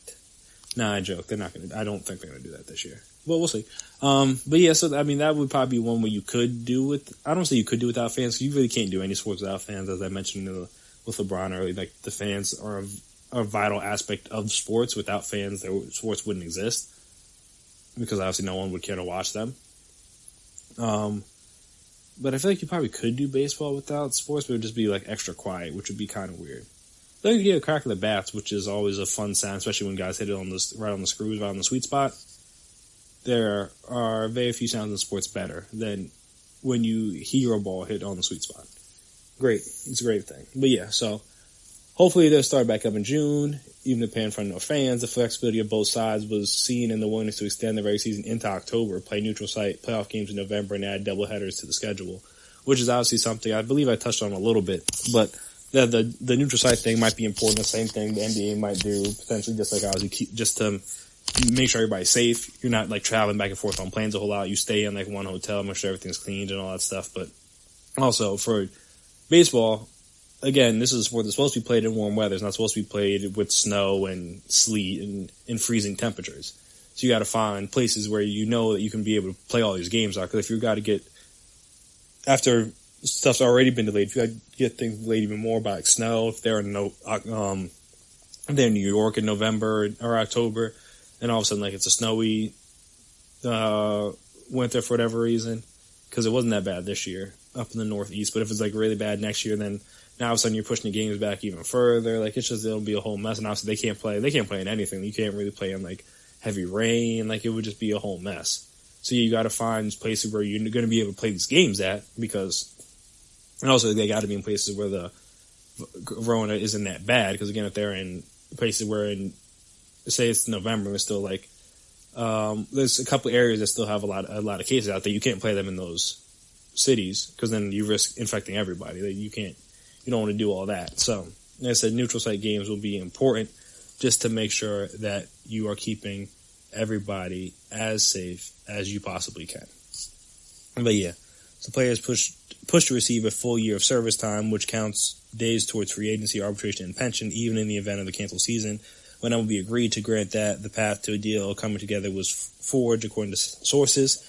Nah, I joke. They're not going to. I don't think they're going to do that this year. But we'll see. But yeah, so I mean, that would probably be one where you could do with. I don't say you could do without fans because you really can't do any sports without fans. As I mentioned with LeBron earlier, like the fans are a vital aspect of sports. Without fans, sports wouldn't exist because obviously no one would care to watch them. But I feel like you probably could do baseball without sports, but it would just be like extra quiet, which would be kind of weird. Then you get a crack of the bats, which is always a fun sound, especially when guys hit it right on the screws, right on the sweet spot. There are very few sounds in sports better than when you hear a ball hit on the sweet spot. Great. It's a great thing. But yeah, so hopefully they'll start back up in June. Even if paying for no fans, the flexibility of both sides was seen in the willingness to extend the regular season into October, play neutral site playoff games in November, and add doubleheaders to the schedule, which is obviously something I believe I touched on a little bit. But the neutral site thing might be important. The same thing the NBA might do, potentially, just like obviously just to make sure everybody's safe. You're not like traveling back and forth on planes a whole lot. You stay in like one hotel, make sure everything's cleaned and all that stuff. But also for baseball, again, this is a sport that's supposed to be played in warm weather. It's not supposed to be played with snow and sleet and freezing temperatures. So you got to find places where you know that you can be able to play all these games out. Because if you've got to get, after stuff's already been delayed, if you got to get things delayed even more by like snow, if they're in New York in November or October, and all of a sudden like it's a snowy winter for whatever reason, because it wasn't that bad this year up in the Northeast. But if it's like really bad next year, then now all of a sudden you're pushing the games back even further. Like it'll be a whole mess. And obviously they can't play in anything. You can't really play in like heavy rain. Like it would just be a whole mess. So you got to find places where you're going to be able to play these games at, and also they got to be in places where the Rona isn't that bad. Because again, if they're in places where say it's November, it's still like, there's a couple areas that still have a lot of cases out there. You can't play them in those cities because then you risk infecting everybody. You don't want to do all that. So, like I said, neutral site games will be important just to make sure that you are keeping everybody as safe as you possibly can. But yeah, so players push to receive a full year of service time, which counts days towards free agency, arbitration, and pension, even in the event of the canceled season. When MLB agreed to grant that, the path to a deal coming together was forged, according to sources.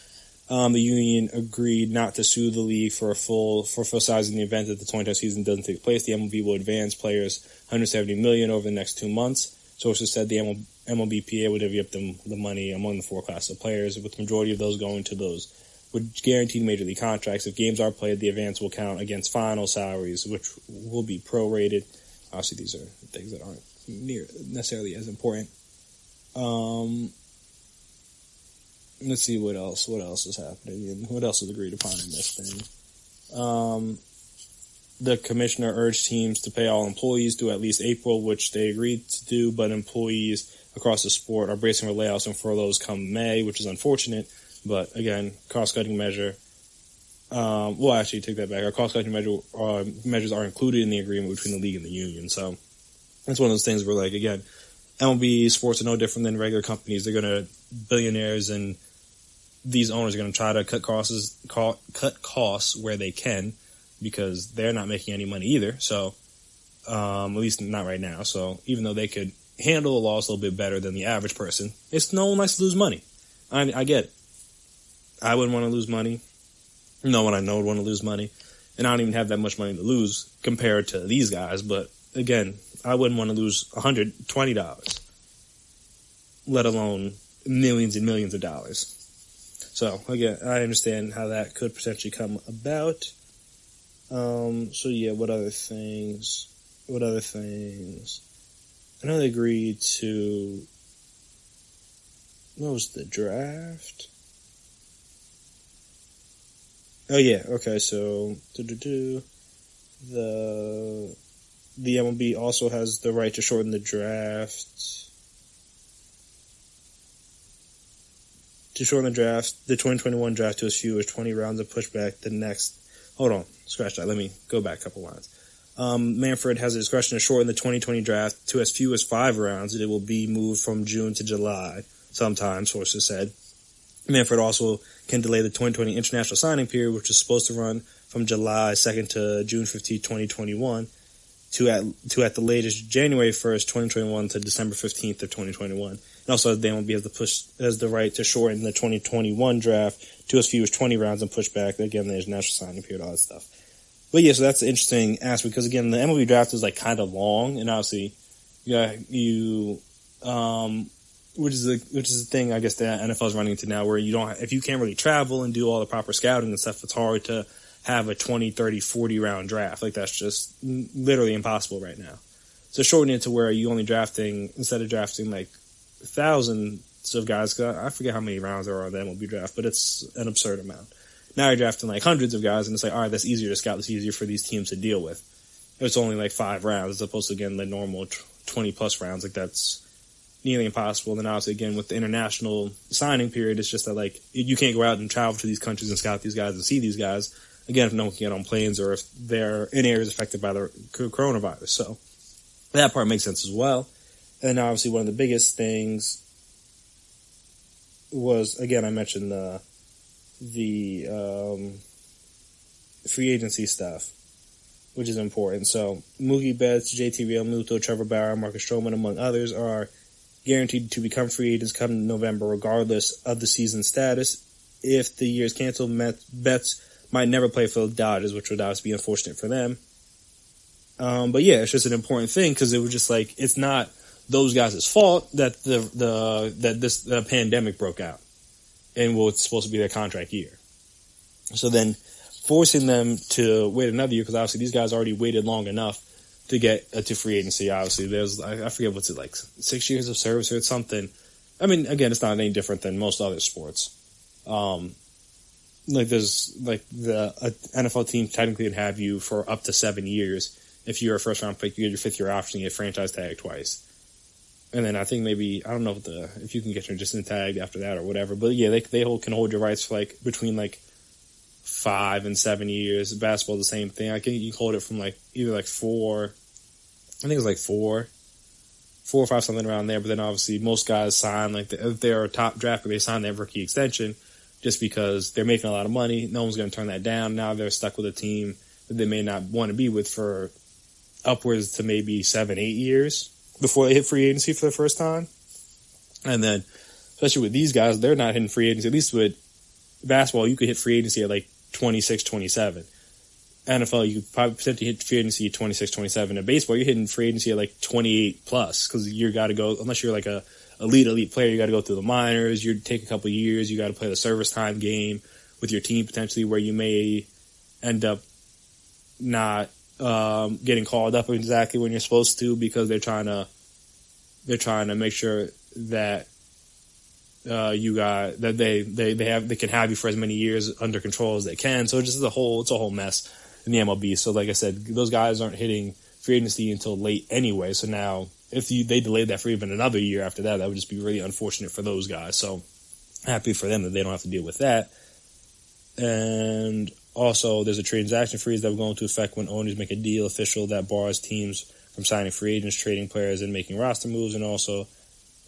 The union agreed not to sue the league for full size in the event that the 2020 season doesn't take place. The MLB will advance players $170 million over the next 2 months. Sources said the MLBPA would divvy up the money among the four classes of players, with the majority of those going to those with guaranteed major league contracts. If games are played, the advance will count against final salaries, which will be prorated. Obviously, these are things that aren't necessarily as important. Let's see what else is happening and what else is agreed upon in this thing. The commissioner urged teams to pay all employees through at least April, which they agreed to do, but employees across the sport are bracing for layoffs and furloughs come May, which is unfortunate. But again, cost-cutting measure. Well, actually, take that back. Our cost-cutting measures are included in the agreement between the league and the union. So it's one of those things where, like, again, MLB sports are no different than regular companies. They're going to, billionaires and these owners are going to try to cut costs where they can, because they're not making any money either. So, at least not right now. So even though they could handle a loss a little bit better than the average person, no one likes to lose money. I get it. I wouldn't want to lose money. No one I know would want to lose money. And I don't even have that much money to lose compared to these guys. But again, I wouldn't want to lose $120, let alone millions and millions of dollars. So again, I understand how that could potentially come about. So yeah, what other things? I know they agreed to, what was the draft? Oh yeah, okay, so the MLB also has the right to shorten the draft. To shorten the draft, the 2021 draft to as few as 20 rounds and push back the next. Hold on, scratch that. Let me go back a couple lines. Manfred has the discretion to shorten the 2020 draft to as few as 5 rounds, and it will be moved from June to July sometime, sources said. Manfred also can delay the 2020 international signing period, which is supposed to run from July 2nd to June 15th, 2021, to at the latest January 1st, 2021 to December 15th of 2021. And also, the MLB has the right to shorten the 2021 draft to as few as 20 rounds and push back. Again, there's national signing period, all that stuff. But yeah, so that's an interesting aspect because again, the MLB draft is like kind of long, and obviously, which is the thing I guess the NFL is running into now, where if you can't really travel and do all the proper scouting and stuff, it's hard to have a 20, 30, 40 round draft. Like that's just literally impossible right now. So shortening it to where you only instead of drafting like thousands of guys, 'cause I forget how many rounds there are on the MLB draft, but it's an absurd amount. Now you're drafting like hundreds of guys, and it's like, all right, that's easier to scout. That's easier for these teams to deal with. It's only like 5 rounds as opposed to, again, the normal 20-plus rounds. Like, that's nearly impossible. And then, obviously, again, with the international signing period, it's just that, like, you can't go out and travel to these countries and scout these guys and see these guys, again, if no one can get on planes or if they're in areas affected by the coronavirus. So that part makes sense as well. And then, obviously, one of the biggest things was, again, I mentioned the free agency stuff, which is important. So Mookie Betts, JT Realmuto, Trevor Bauer, Marcus Stroman, among others, are guaranteed to become free agents come November, regardless of the season status. If the year is canceled, Betts might never play for the Dodgers, which would obviously be unfortunate for them. But yeah, it's just an important thing because it was just like, it's not those guys' fault that the pandemic broke out and what's supposed to be their contract year. So then forcing them to wait another year, because obviously these guys already waited long enough to get to free agency. Obviously, there's, I forget what's it like, 6 years of service or something. I mean, again, it's not any different than most other sports. Like there's like the NFL team technically would have you for up to 7 years. If you're a first round pick, you get your 5th year option, you get franchise tag twice. And then I think maybe, I don't know if you can get your distant tag after that or whatever. But yeah, they can hold your rights for like between like 5 and 7 years. Basketball, the same thing. I think you can hold it from like either like 4. I think it's like 4 or 5, something around there. But then obviously most guys sign, like if they're a top draft pick, they sign their rookie extension just because they're making a lot of money. No one's going to turn that down. Now they're stuck with a team that they may not want to be with for upwards to maybe 7, 8 years before they hit free agency for the first time. And then, especially with these guys, they're not hitting free agency. At least with basketball, you could hit free agency at like 26, 27. NFL, you could probably potentially hit free agency at 26, 27. In baseball, you're hitting free agency at like 28 plus because you got to go, unless you're like a elite player, you got to go through the minors. You take a couple of years. You got to play the service time game with your team potentially, where you may end up not getting called up exactly when you're supposed to because they're trying to make sure that they can have you for as many years under control as they can. So it's a whole mess in the MLB. So like I said, those guys aren't hitting free agency until late anyway. So now if they delayed that for even another year after that, that would just be really unfortunate for those guys. So happy for them that they don't have to deal with that. And also, there's a transaction freeze that will go into effect when owners make a deal official that bars teams from signing free agents, trading players, and making roster moves, and also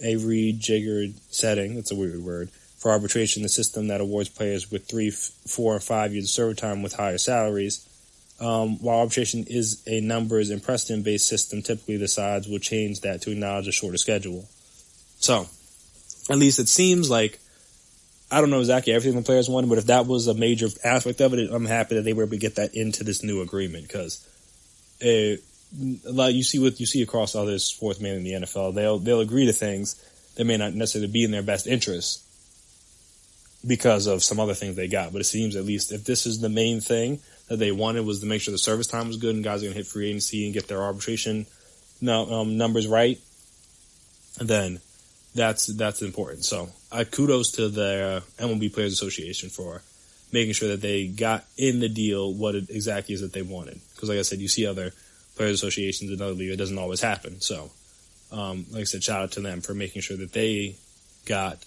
a rejiggered setting, that's a weird word, for arbitration, the system that awards players with 3, 4, and 5 years of service time with higher salaries. While arbitration is a numbers and precedent-based system, typically the sides will change that to acknowledge a shorter schedule. So, at least it seems like, I don't know exactly everything the players wanted, but if that was a major aspect of it, I'm happy that they were able to get that into this new agreement because like you see across other sports, mainly in the NFL, they'll agree to things that may not necessarily be in their best interest because of some other things they got. But it seems, at least, if this is the main thing that they wanted, was to make sure the service time was good and guys are going to hit free agency and get their arbitration numbers right, then that's important. So kudos to the MLB Players Association for making sure that they got in the deal what it exactly is that they wanted. Because like I said, you see other Players Associations in other leagues, it doesn't always happen. So, like I said, shout out to them for making sure that they got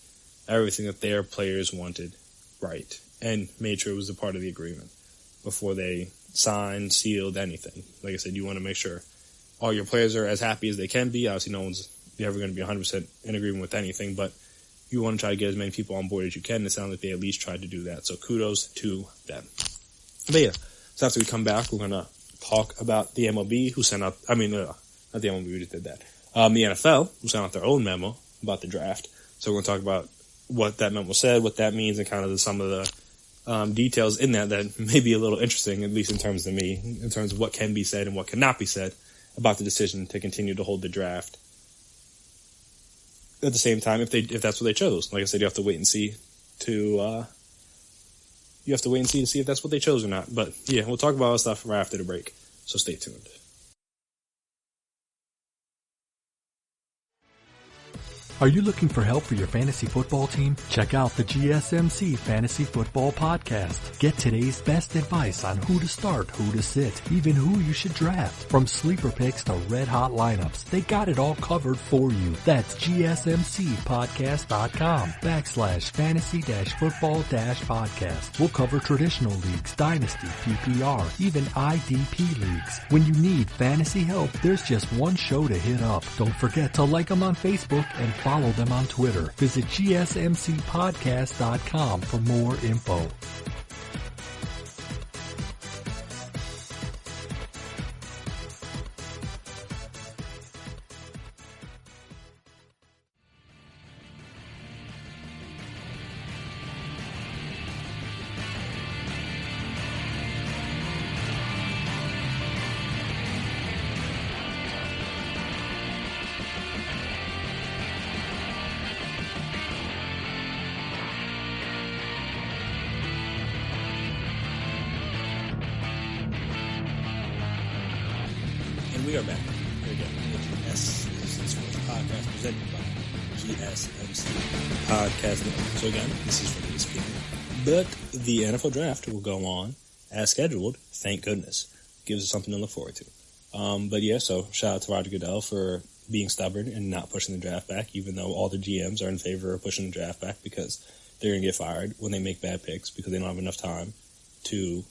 everything that their players wanted right and made sure it was a part of the agreement before they signed, sealed, anything. Like I said, you want to make sure all your players are as happy as they can be. Obviously, no one's ever going to be 100% in agreement with anything, but you want to try to get as many people on board as you can. It sounds like they at least tried to do that. So kudos to them. But yeah, so after we come back, we're going to talk about the MLB, who sent out, not the MLB, we just did that. The NFL, who sent out their own memo about the draft. So we're going to talk about what that memo said, what that means, and kind of some of the details in that may be a little interesting, at least in terms of me, in terms of what can be said and what cannot be said about the decision to continue to hold the draft. At the same time, if that's what they chose, like I said, you have to wait and see to see if that's what they chose or not. But yeah, we'll talk about all that stuff right after the break. So stay tuned. Are you looking for help for your fantasy football team? Check out the GSMC Fantasy Football Podcast. Get today's best advice on who to start, who to sit, even who you should draft. From sleeper picks to red-hot lineups, they got it all covered for you. That's gsmcpodcast.com/fantasy-football-podcast. We'll cover traditional leagues, dynasty, PPR, even IDP leagues. When you need fantasy help, there's just one show to hit up. Don't forget to like them on Facebook and follow them on Twitter. Visit gsmcpodcast.com for more info. We are back. Here again, the GSMC Sports Podcast presented by GSMC Podcast Network. So again, this is from ESPN. But the NFL draft will go on as scheduled. Thank goodness. Gives us something to look forward to. But yeah, so shout out to Roger Goodell for being stubborn and not pushing the draft back, even though all the GMs are in favor of pushing the draft back because they're going to get fired when they make bad picks because they don't have enough time to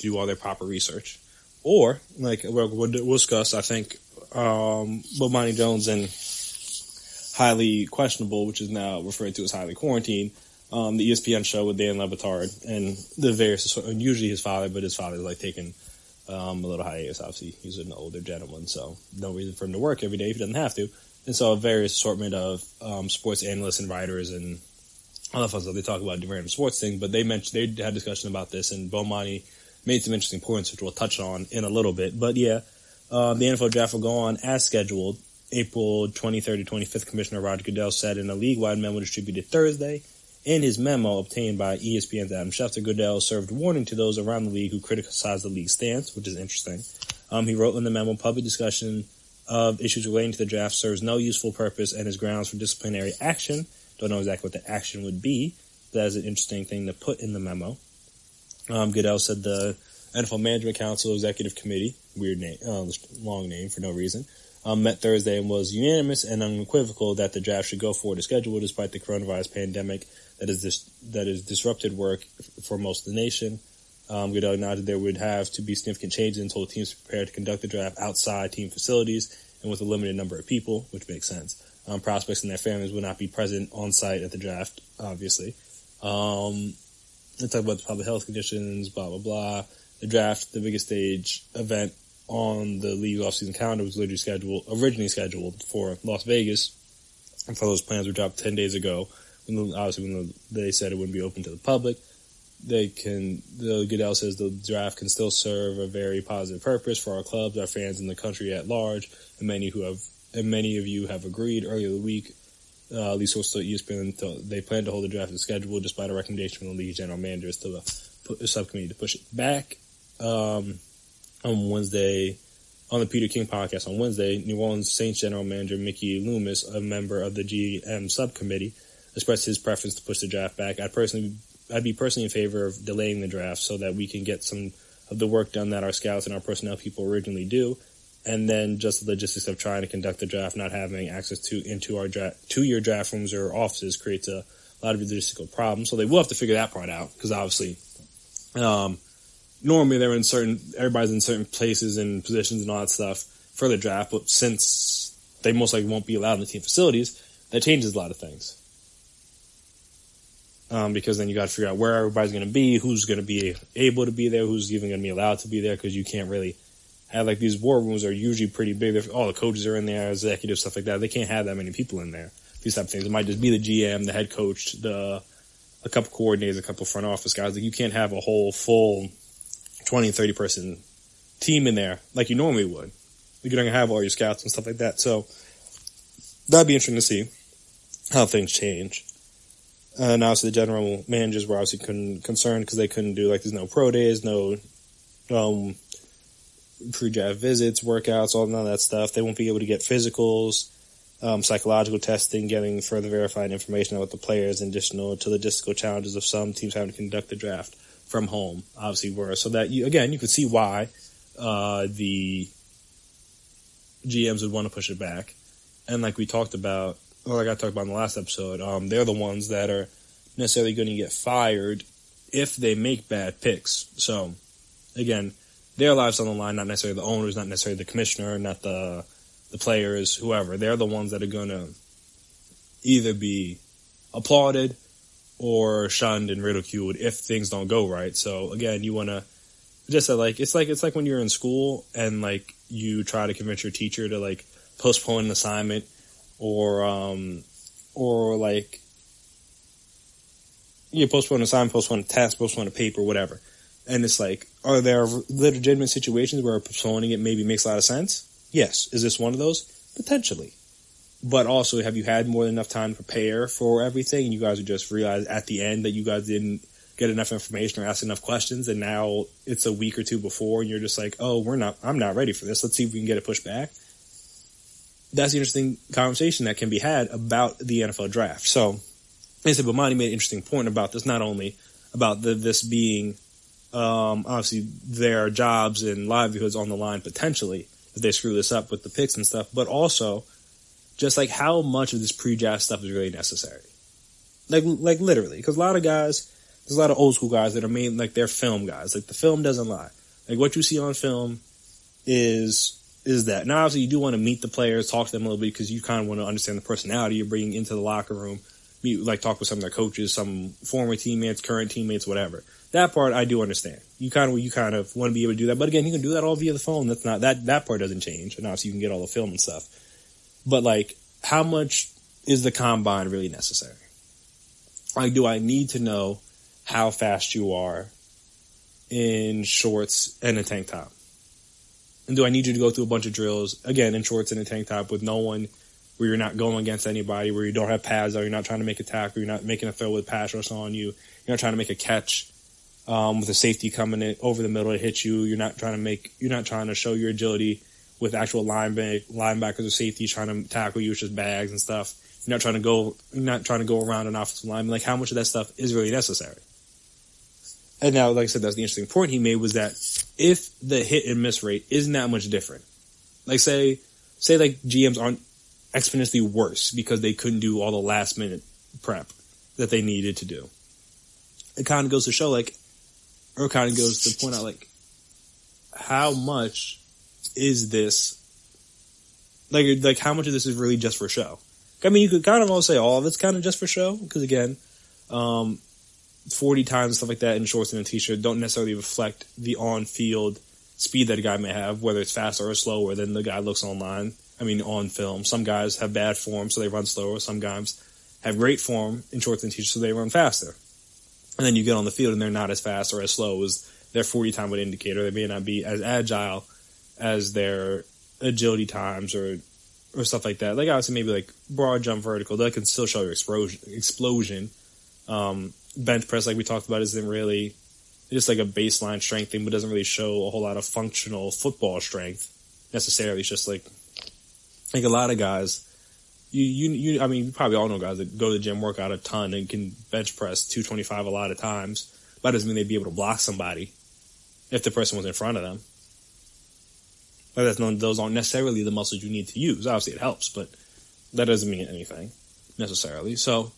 do all their proper research. Or, like we'll discuss, I think, Bomani Jones and highly questionable, which is now referred to as highly quarantined, the ESPN show with Dan Le Batard and the various, usually his father, but his father's like taking a little hiatus. Obviously, he's an older gentleman, so no reason for him to work every day if he doesn't have to. And so a various assortment of sports analysts and writers and all that fun stuff. They talk about the random sports thing, but they had discussion about this, and Bomani made some interesting points, which we'll touch on in a little bit. But yeah, the NFL draft will go on as scheduled. April 23rd to 25th, Commissioner Roger Goodell said in a league-wide memo distributed Thursday. In his memo obtained by ESPN's Adam Schefter, Goodell served warning to those around the league who criticized the league's stance, which is interesting. He wrote in the memo, public discussion of issues relating to the draft serves no useful purpose and is grounds for disciplinary action. Don't know exactly what the action would be, but that is an interesting thing to put in the memo. Goodell said the NFL Management Council Executive Committee, weird name, long name for no reason, met Thursday and was unanimous and unequivocal that the draft should go forward as scheduled despite the coronavirus pandemic that has disrupted work for most of the nation. Goodell acknowledged there would have to be significant changes and told teams prepared to conduct the draft outside team facilities and with a limited number of people, which makes sense. Prospects and their families will not be present on site at the draft, obviously. They talk about the public health conditions, blah, blah, blah. The draft, the biggest stage event on the league offseason calendar, was originally scheduled for Las Vegas. And for those plans were dropped 10 days ago, when they said it wouldn't be open to the public. Goodell says the draft can still serve a very positive purpose for our clubs, our fans, and the country at large, and many of you have agreed. Earlier the week, these sources told ESPN they plan to hold the draft as scheduled, despite a recommendation from the league general manager to the subcommittee to push it back. On Wednesday, on the Peter King podcast on Wednesday, New Orleans Saints general manager Mickey Loomis, a member of the GM subcommittee, expressed his preference to push the draft back. I'd be personally in favor of delaying the draft so that we can get some of the work done that our scouts and our personnel people originally do. And then just the logistics of trying to conduct the draft, not having access to your draft rooms or offices creates a lot of logistical problems. So they will have to figure that part out because obviously, normally everybody's in certain places and positions and all that stuff for the draft. But since they most likely won't be allowed in the team facilities, that changes a lot of things. Because then you got to figure out where everybody's going to be, who's going to be able to be there, who's even going to be allowed to be there, because you can't really have, like, these war rooms are usually pretty big. All the coaches are in there, executives, stuff like that. They can't have that many people in there. These type of things. It might just be the GM, the head coach, a couple coordinators, a couple front office guys. Like, you can't have a whole full 20, 30 person team in there like you normally would. You're not going to have all your scouts and stuff like that. So that'd be interesting to see how things change. And obviously the general managers were obviously concerned because they couldn't do, like, there's no pro days, no pre-draft visits, workouts, none of that stuff. They won't be able to get physicals, psychological testing, getting further verified information about the players, in addition to logistical challenges of some teams having to conduct the draft from home, obviously were. So that, you could see why the GMs would want to push it back. And like we talked about, or like I talked about in the last episode, they're the ones that are necessarily going to get fired if they make bad picks. So, again, their lives on the line, not necessarily the owners, not necessarily the commissioner, not the players, whoever. They're the ones that are going to either be applauded or shunned and ridiculed if things don't go right. So, again, you want to just like it's like when you're in school and, like, you try to convince your teacher to, like, postpone an assignment or like, you postpone an assignment, postpone a test, postpone a paper, whatever. And it's like, are there legitimate situations where postponing it maybe makes a lot of sense? Yes. Is this one of those? Potentially. But also, have you had more than enough time to prepare for everything, and you guys would just realize at the end that you guys didn't get enough information or ask enough questions, and now it's a week or two before, and you're just like, oh, I'm not ready for this. Let's see if we can get it pushed back. That's the interesting conversation that can be had about the NFL draft. So, like I said, Bomani made an interesting point about this, not only about this being obviously their jobs and livelihoods on the line potentially if they screw this up with the picks and stuff, but also just like how much of this pre-draft stuff is really necessary. Like literally, because a lot of guys, there's a lot of old school guys that are made, like, they're film guys. Like, the film doesn't lie. Like, what you see on film is that. Now, obviously, you do want to meet the players, talk to them a little bit, because you kind of want to understand the personality you're bringing into the locker room. Talk with some of their coaches, some former teammates, current teammates, whatever. That part I do understand. You kind of want to be able to do that. But again, you can do that all via the phone. That's not that part doesn't change. And obviously, you can get all the film and stuff. But, like, how much is the combine really necessary? Like, do I need to know how fast you are in shorts and a tank top? And do I need you to go through a bunch of drills, again, in shorts and a tank top with no one, where you're not going against anybody, where you don't have pads, or you're not trying to make a tackle, you're not making a throw with pass rush on you, you're not trying to make a catch with a safety coming in over the middle to hit you, you're not trying to show your agility with actual linebackers or safeties trying to tackle you with just bags and stuff. You're not trying to go around an offensive lineman. Like, how much of that stuff is really necessary? And now, like I said, that's the interesting point he made, was that if the hit and miss rate isn't that much different, like say like GMs aren't exponentially worse because they couldn't do all the last minute prep that they needed to do. It kind of goes to show, like, or it kind of goes to point out, like, how much is this, like how much of this is really just for show? I mean, you could kind of also say all of it's kind of just for show, because again, 40 times and stuff like that in shorts and a t-shirt don't necessarily reflect the on-field speed that a guy may have, whether it's faster or slower than the guy looks on film. Some guys have bad form, so they run slower. Some guys have great form in shorts and t-shirts, so they run faster. And then you get on the field and they're not as fast or as slow as their 40 time would indicate, or they may not be as agile as their agility times or stuff like that. Like, obviously, maybe like broad jump vertical, that can still show your explosion. Bench press, like we talked about, isn't really just like a baseline strength thing, but doesn't really show a whole lot of functional football strength necessarily. It's just like a lot of guys, I mean, you probably all know guys that go to the gym, work out a ton, and can bench press 225 a lot of times. But that doesn't mean they'd be able to block somebody if the person was in front of them. But those aren't necessarily the muscles you need to use. Obviously, it helps, but that doesn't mean anything necessarily. So,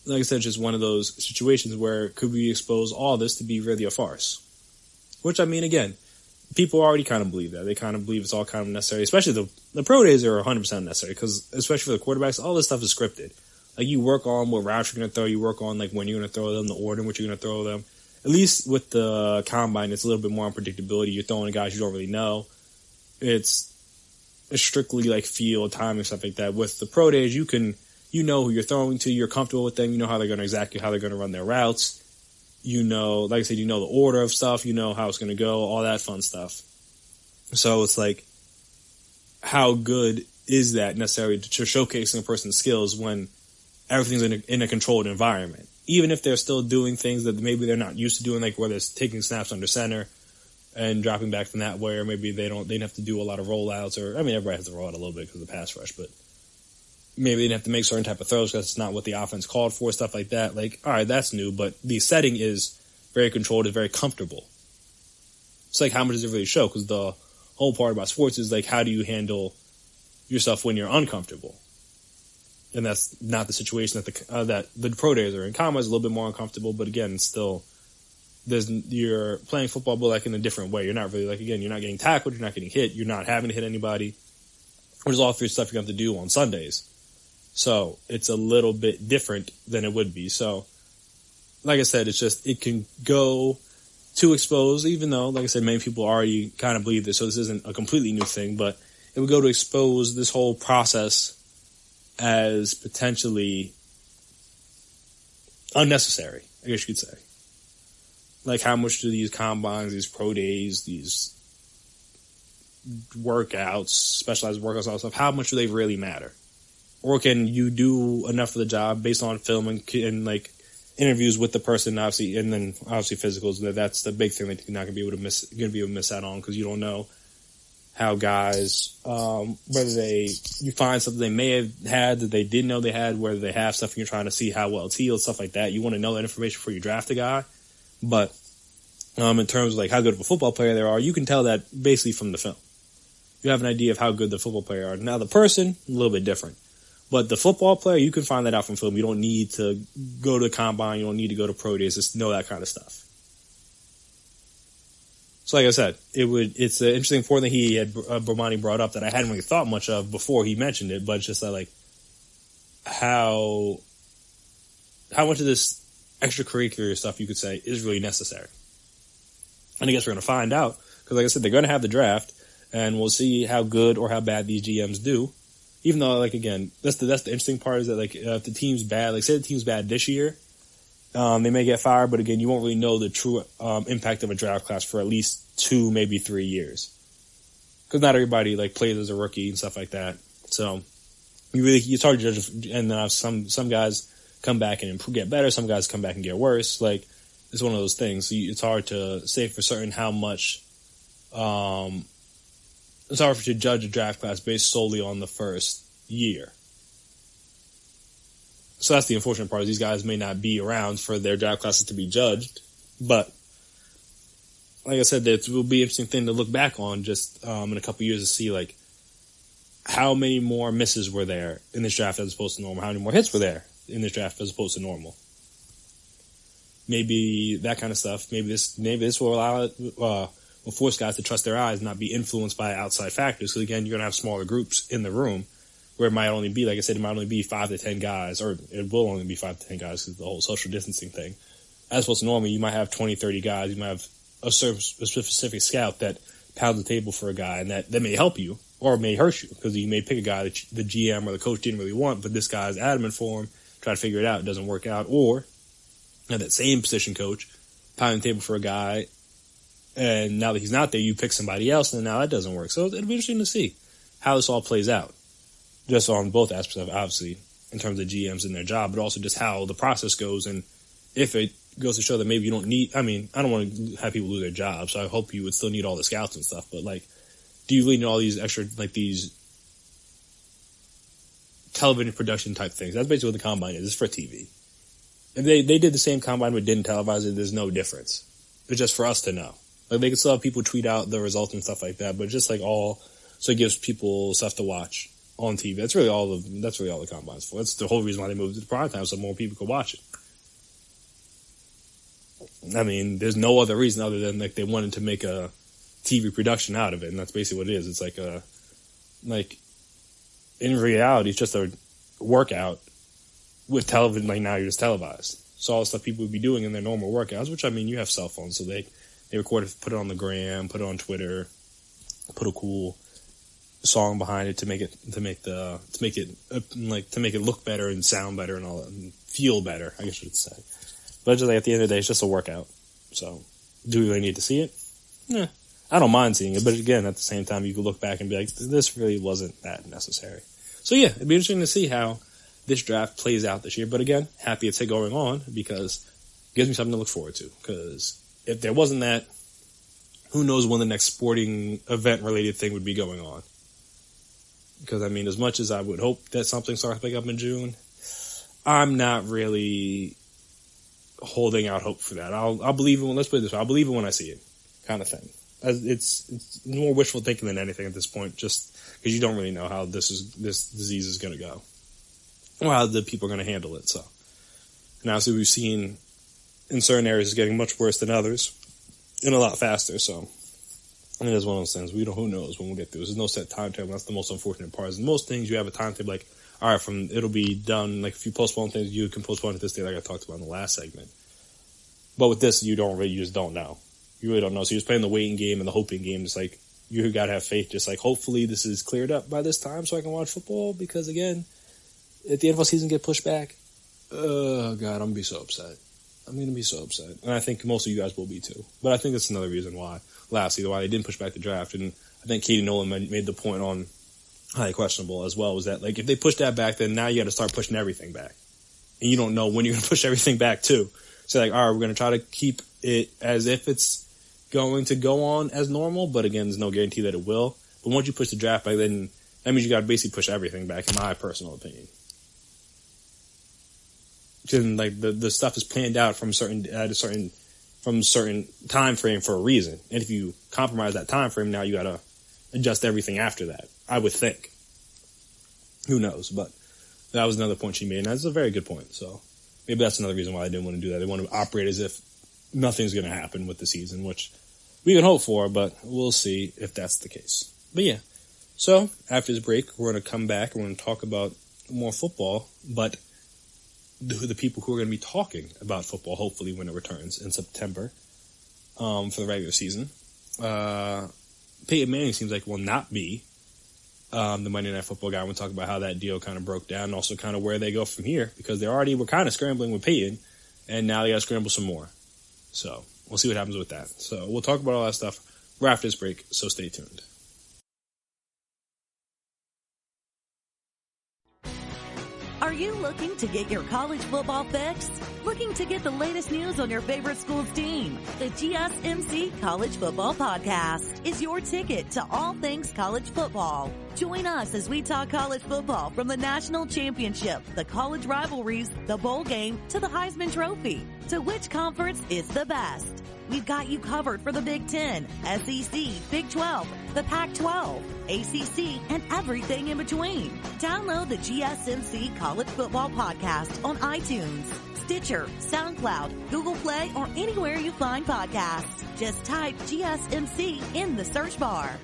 like I said, it's just one of those situations where could we expose all this to be really a farce? Which, I mean, again, people already kind of believe that. They kind of believe it's all kind of necessary, especially the pro days are 100% necessary because, especially for the quarterbacks, all this stuff is scripted. Like, you work on what routes you're going to throw, you work on, like, when you're going to throw them, the order in which you're going to throw them. At least with the combine, it's a little bit more unpredictability. You're throwing to guys you don't really know. It's strictly, like, feel, time, and stuff like that. With the pro days, you know who you're throwing to, you're comfortable with them, you know how they're going to run their routes. You know, like I said, you know the order of stuff, you know how it's going to go, all that fun stuff. So it's like, how good is that necessary to showcasing a person's skills when everything's in a controlled environment? Even if they're still doing things that maybe they're not used to doing, like whether it's taking snaps under center and dropping back from that way, or maybe they didn't have to do a lot of rollouts, or, I mean, everybody has to roll out a little bit because of the pass rush, but maybe they didn't have to make certain type of throws because it's not what the offense called for, stuff like that. Like, all right, that's new, but the setting is very controlled, it's very comfortable. It's like, how much does it really show? Because the whole part about sports is, like, how do you handle yourself when you're uncomfortable? And that's not the situation that the pro days are in. Combine is a little bit more uncomfortable, but again, still, you're playing football, but like in a different way. You're not really, like, again, you're not getting tackled, you're not getting hit, you're not having to hit anybody, which is all three stuff you have to do on Sundays. So it's a little bit different than it would be. So, like I said, it's just, it can go to expose, even though, like I said, many people already kind of believe this, so this isn't a completely new thing, but it would go to expose this whole process as potentially unnecessary, I guess you could say. Like, how much do these combines, these pro days, these workouts, specialized workouts, all that stuff, how much do they really matter? Or can you do enough for the job based on film and like interviews with the person, obviously, and then obviously physicals? That's the big thing that you're not going to be able to miss out on, because you don't know how guys, whether you find something they may have had that they didn't know they had, whether they have stuff and you're trying to see how well it's healed, stuff like that. You want to know that information before you draft a guy. But in terms of like how good of a football player they are, you can tell that basically from the film. You have an idea of how good the football player are. Now the person, a little bit different. But the football player, you can find that out from film. You don't need to go to the combine. You don't need to go to pro days. Just know that kind of stuff. So like I said, it's an interesting point that he had, Bomani brought up that I hadn't really thought much of before he mentioned it, but it's just like how much of this extracurricular stuff, you could say, is really necessary. And I guess we're going to find out, because like I said, they're going to have the draft, and we'll see how good or how bad these GMs do. Even though, like, again, that's the interesting part, is that, like, if the team's bad, like, say the team's bad this year, they may get fired, but again, you won't really know the true impact of a draft class for at least 2, maybe 3 years. Because not everybody, like, plays as a rookie and stuff like that. So, it's hard to judge, and then some guys come back and get better, some guys come back and get worse. Like, it's one of those things. It's hard to say for certain how much, it's hard to judge a draft class based solely on the first year. So that's the unfortunate part, is these guys may not be around for their draft classes to be judged. But like I said, it will be an interesting thing to look back on just in a couple of years to see, like, how many more misses were there in this draft as opposed to normal, how many more hits were there in this draft as opposed to normal. Maybe that kind of stuff. Maybe this will allow will force guys to trust their eyes, not be influenced by outside factors. Because again, you're going to have smaller groups in the room where it might only be, like I said, it might only be 5 to 10 guys, or it will only be 5 to 10 guys because the whole social distancing thing. As opposed to normally, you might have 20, 30 guys. You might have a specific scout that pounds the table for a guy, and that may help you or may hurt you, because you may pick a guy that the GM or the coach didn't really want, but this guy's adamant for him, try to figure it out, it doesn't work out. Or that same position coach pounding the table for a guy, and now that he's not there, you pick somebody else, and now that doesn't work. So it'll be interesting to see how this all plays out, just on both aspects of it, obviously, in terms of GMs and their job, but also just how the process goes, and if it goes to show that maybe you don't need, I mean, I don't want to have people lose their jobs, so I hope you would still need all the scouts and stuff, but, like, do you really need all these extra, like, these television production type things? That's basically what the combine is. It's for TV. If they did the same combine but didn't televise it, there's no difference. It's just for us to know. Like, they could still have people tweet out the results and stuff like that, but just like so it gives people stuff to watch on TV. That's really all the combine's for. That's the whole reason why they moved it to prime time, so more people could watch it. I mean, there's no other reason other than, like, they wanted to make a TV production out of it, and that's basically what it is. It's like in reality, it's just a workout with television. Like, now you're just televised. So all the stuff people would be doing in their normal workouts, which, I mean, you have cell phones, so they record it, put it on the gram, put it on Twitter, put a cool song behind it to make it look better and sound better and all that, and feel better, I guess you should say. But just like, at the end of the day, it's just a workout. So, do we really need to see it? Yeah, I don't mind seeing it, but again, at the same time, you can look back and be like, this really wasn't that necessary. So yeah, it'd be interesting to see how this draft plays out this year. But again, happy it's going on because it gives me something to look forward to. Because if there wasn't that, who knows when the next sporting event-related thing would be going on. Because, I mean, as much as I would hope that something starts back up in June, I'm not really holding out hope for that. I'll believe it when, let's put it this way, I'll believe it when I see it, kind of thing. It's more wishful thinking than anything at this point, just because you don't really know how this disease is going to go, or how the people are going to handle it. So, and obviously we've seen in certain areas it's getting much worse than others, and a lot faster. So, I mean, it's one of those things. Who knows when we'll get through. There's no set timetable. That's the most unfortunate part. Is most things you have a timetable, like, all right, it'll be done. Like, if you postpone things, you can postpone it this day, like I talked about in the last segment. But with this, you just don't know. You really don't know. So you're just playing the waiting game and the hoping game. Just like, you gotta have faith. Just like, hopefully this is cleared up by this time so I can watch football. Because again, if the NFL season get pushed back, oh God, I'm gonna be so upset. I'm gonna be so upset. And I think most of you guys will be too. But I think that's another reason why, lastly, why they didn't push back the draft. And I think Katie Nolan made the point on highly questionable as well, was that, like, if they push that back, then now you gotta start pushing everything back. And you don't know when you're gonna push everything back too. So like, all right, we're gonna try to keep it as if it's going to go on as normal, but again, there's no guarantee that it will. But once you push the draft back, then that means you got to basically push everything back, in my personal opinion. Because like the stuff is planned out from certain time frame for a reason, and if you compromise that time frame, now you got to adjust everything after that. I would think. Who knows? But that was another point she made, and that's a very good point. So maybe that's another reason why they didn't want to do that. They want to operate as if nothing's going to happen with the season, which we can hope for, but we'll see if that's the case. But yeah, so after this break, we're going to come back and we're going to talk about more football, but the people who are going to be talking about football, hopefully when it returns in September for the regular season. Peyton Manning seems like will not be the Monday Night Football guy. We'll talk about how that deal kind of broke down and also kind of where they go from here, because they already were kind of scrambling with Peyton, and now they got to scramble some more. So we'll see what happens with that. So we'll talk about all that stuff right after this break, so stay tuned. Are you looking to get your college football fixed? Looking to get the latest news on your favorite school's team? The GSMC College Football Podcast is your ticket to all things college football. Join us as we talk college football from the national championship, the college rivalries, the bowl game, to the Heisman Trophy. To which conference is the best? We've got you covered for the Big Ten, SEC, Big 12, the Pac-12, ACC, and everything in between. Download the GSMC College Football Podcast on iTunes, Stitcher, SoundCloud, Google Play, or anywhere you find podcasts. Just type GSMC in the search bar.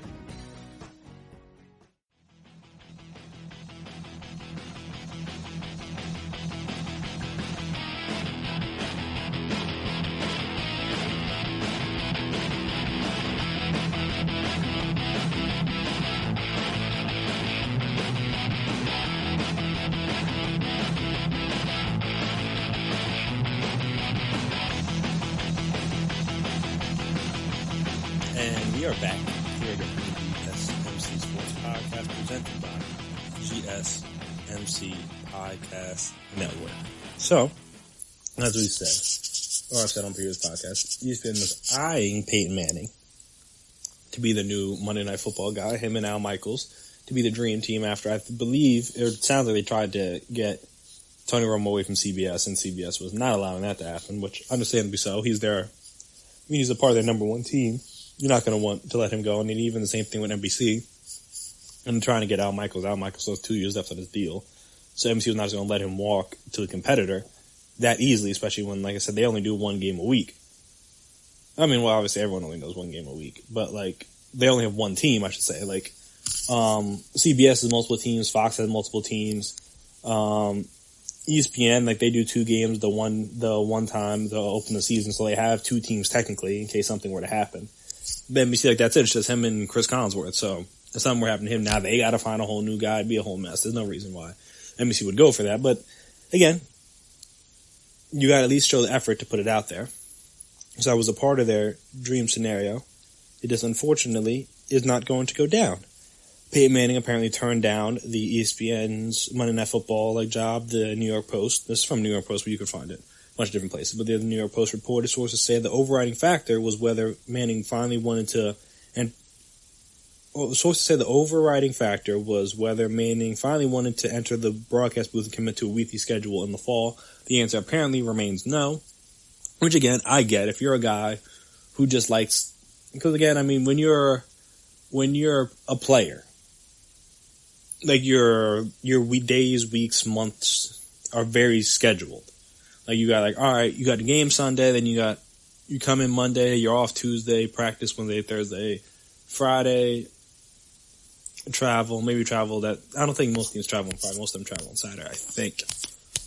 We are back here at the GSMC Sports Podcast presented by GSMC Podcast Network. So, as we said, or I've said on previous podcasts, ESPN was eyeing Peyton Manning to be the new Monday Night Football guy, him and Al Michaels, to be the dream team after, I believe, it sounds like they tried to get Tony Romo away from CBS, and CBS was not allowing that to happen, which understandably so. He's he's a part of their number one team. You're not going to want to let him go. I mean, even the same thing with NBC. I'm trying to get Al Michaels. Al Michaels has 2 years left on his deal. So NBC was not going to let him walk to a competitor that easily, especially when, like I said, they only do one game a week. I mean, well, obviously everyone only does one game a week. But, like, they only have one team, I should say. Like, CBS has multiple teams, Fox has multiple teams, ESPN, like, they do 2 games the one time to open the season, so they have 2 teams technically in case something were to happen. But NBC, like, that's it. It's just him and Chris Collinsworth. So if something were happening to him, now they got to find a whole new guy. It'd be a whole mess. There's no reason why NBC would go for that. But again, you got to at least show the effort to put it out there. So I was a part of their dream scenario. It just unfortunately is not going to go down. Peyton Manning apparently turned down the ESPN's Monday Night Football job. The New York Post, this is from New York Post, but you can find it a bunch of different places. But the New York Post reported sources say the overriding factor was whether Manning finally wanted to, sources say the overriding factor was whether Manning finally wanted to enter the broadcast booth and commit to a weekly schedule in the fall. The answer apparently remains no, which again, I get. If you're a guy who just likes, because again, I mean, when you're a player, like your days, weeks, months are very scheduled. Like you got all right, you got the game Sunday, then you come in Monday, you're off Tuesday, practice Wednesday, Thursday, Friday, maybe travel that, I don't think most teams travel on Friday, most of them travel on Saturday, I think.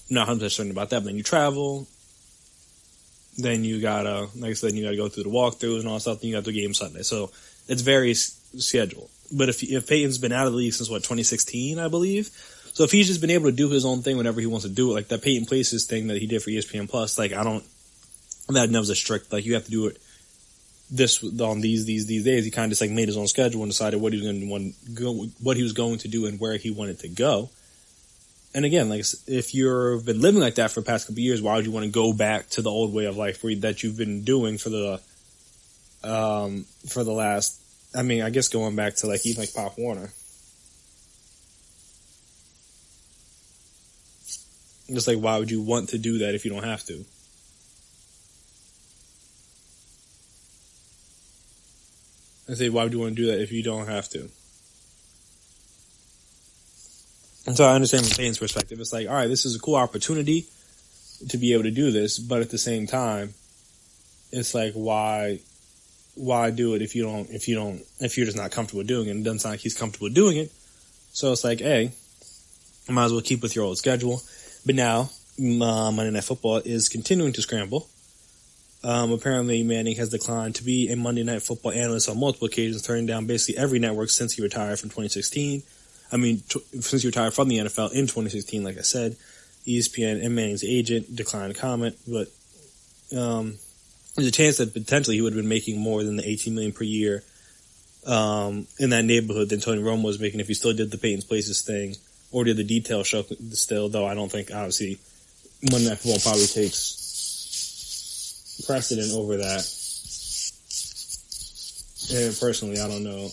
I'm not 100% certain about that, but then you travel, then you gotta, like I said, you gotta go through the walkthroughs and all that stuff, then you got the game Sunday. So it's very scheduled. But if Peyton's been out of the league since 2016, I believe. So if he's just been able to do his own thing whenever he wants to do it, like that Peyton Places thing that he did for ESPN Plus, like that was a strict, like you have to do it on these days. He kind of just like made his own schedule and decided what he was going to do and where he wanted to go. And again, like if you've been living like that for the past couple of years, why would you want to go back to the old way of life that you've been doing for the last, I mean, I guess going back to like even like Pop Warner. Just like, why would you want to do that if you don't have to? I say, why would you want to do that if you don't have to? And so I understand from Peyton's perspective, it's like, all right, this is a cool opportunity to be able to do this, but at the same time, it's like, why do it if you're just not comfortable doing it? And it doesn't sound like he's comfortable doing it. So it's like, hey, I might as well keep with your old schedule. But now, Monday Night Football is continuing to scramble. Apparently Manning has declined to be a Monday Night Football analyst on multiple occasions, turning down basically every network since he retired from 2016. Since he retired from the NFL in 2016, like I said. ESPN and Manning's agent declined to comment, but there's a chance that potentially he would have been making more than the $18 million per year in that neighborhood than Tony Romo was making if he still did the Peyton's Places thing or did the detail show still, though I don't think, obviously, Monday Night Football probably takes precedent over that. And personally, I don't know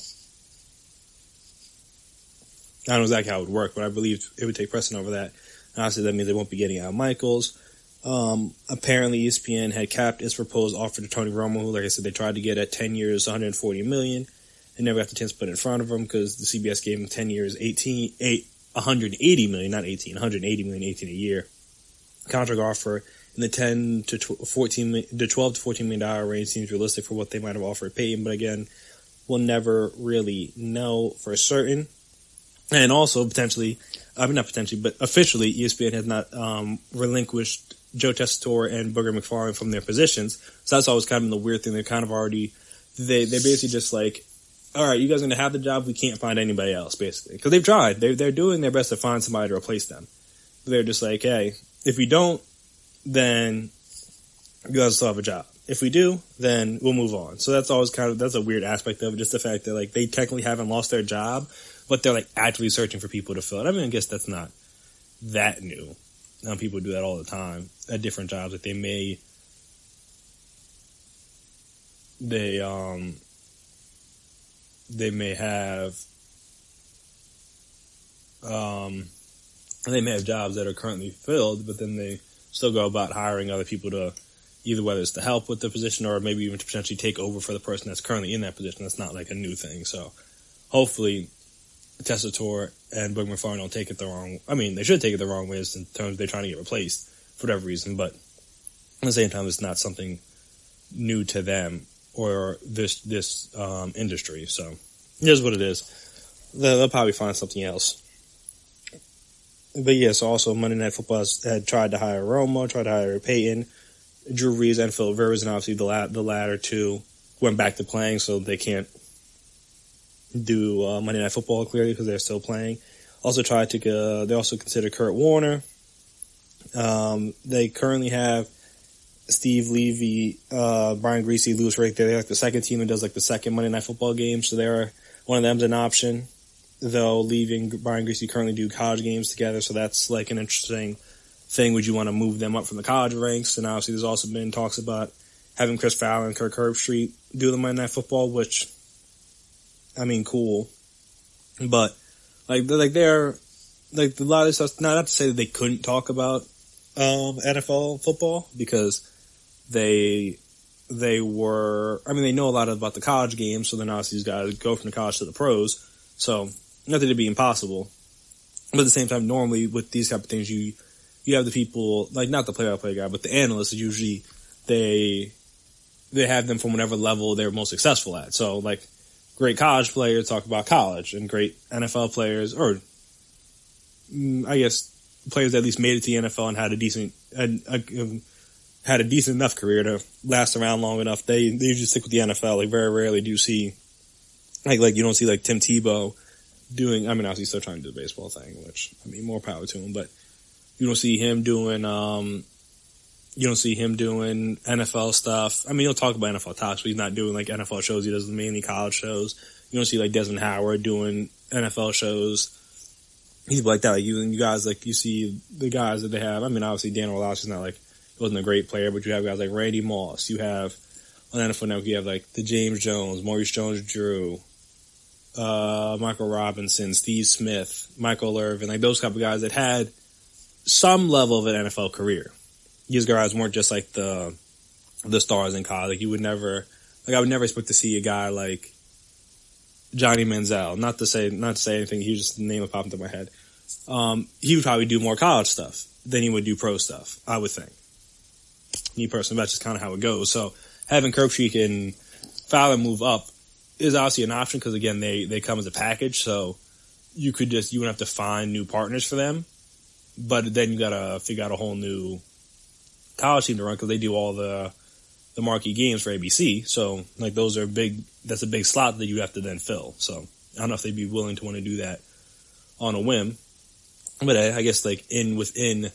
exactly how it would work, but I believe it would take precedent over that. Obviously, that means they won't be getting Al Michaels. Apparently ESPN had capped its proposed offer to Tony Romo, who, like I said, they tried to get at 10 years, $140 million. They never got the chance to put it in front of him because the CBS gave him 10 years, $180 million, not 18, $180 million, 18 a year. Contract offer in the 12 to $14 million range seems realistic for what they might have offered Peyton, but again, we'll never really know for certain. And also officially, ESPN has not relinquished Joe Tessitore and Booger McFarland from their positions. So that's always kind of the weird thing. They're kind of already, they basically just like, all right, you guys are going to have the job. We can't find anybody else, basically. Because they've tried. They're doing their best to find somebody to replace them. They're just like, hey, if we don't, then you guys still have a job. If we do, then we'll move on. So that's always that's a weird aspect of it. Just the fact that like they technically haven't lost their job, but they're like actively searching for people to fill it. I mean, I guess that's not that new. People do that all the time at different jobs. Like they may have jobs that are currently filled, but then they still go about hiring other people to either whether it's to help with the position or maybe even to potentially take over for the person that's currently in that position. That's not like a new thing. So hopefully Tessitore and Booger McFarland don't take it the wrong. I mean, they should take it the wrong way in terms of they're trying to get replaced for whatever reason, but at the same time, it's not something new to them. or this industry. So here's what it is. They'll probably find something else. But yeah, so also Monday Night Football had tried to hire Romo, tried to hire Peyton, Drew Brees, and Philip Rivers, and obviously the latter two went back to playing, so they can't do Monday Night Football clearly because they're still playing. Also tried to they also considered Kurt Warner. They currently have Steve Levy, Brian Griese, Louis Riddick. They're like the second team that does like the second Monday Night Football game, so one of them's an option. Though leaving Brian Griese currently do college games together, so that's like an interesting thing. Would you want to move them up from the college ranks? And obviously there's also been talks about having Chris Fowler and Kirk Herbstreit do the Monday Night Football, which, I mean, cool. But they're like a lot of stuff, not to say that they couldn't talk about NFL football, because they know a lot about the college game, so then obviously these guys go from the college to the pros. So nothing to be impossible. But at the same time, normally with these type of things, you have the people, like not the play-by-play guy, but the analysts, usually they have them from whatever level they're most successful at. So like great college players talk about college, and great NFL players, or I guess players that at least made it to the NFL and had a decent enough career to last around long enough, they usually stick with the NFL. Like very rarely do you see like you don't see like Tim Tebow doing, I mean, obviously he's still trying to do the baseball thing, which, I mean, more power to him, but you don't see him doing NFL stuff. I mean, he'll talk about NFL talks, but he's not doing like NFL shows. He does mainly college shows. You don't see like Desmond Howard doing NFL shows. People like that. Like you guys, like you see the guys that they have. I mean, obviously Dan Orlovsky's not like, he wasn't a great player, but you have guys like Randy Moss. You have on NFL Network, you have like the James Jones, Maurice Jones-Drew, Michael Robinson, Steve Smith, Michael Irvin, like those type of guys that had some level of an NFL career. These guys weren't just like the stars in college. Like you would never, like I would never expect to see a guy like Johnny Manziel. Not to say anything. He was just the name that popped into my head. He would probably do more college stuff than he would do pro stuff, I would think. Me personally, that's just kind of how it goes. So having Kirkstreak and Fowler move up is obviously an option because, again, they come as a package. So you wouldn't have to find new partners for them. But then you got to figure out a whole new college team to run because they do all the marquee games for ABC. So, like, that's a big slot that you have to then fill. So I don't know if they'd be willing to want to do that on a whim. But I guess, like, within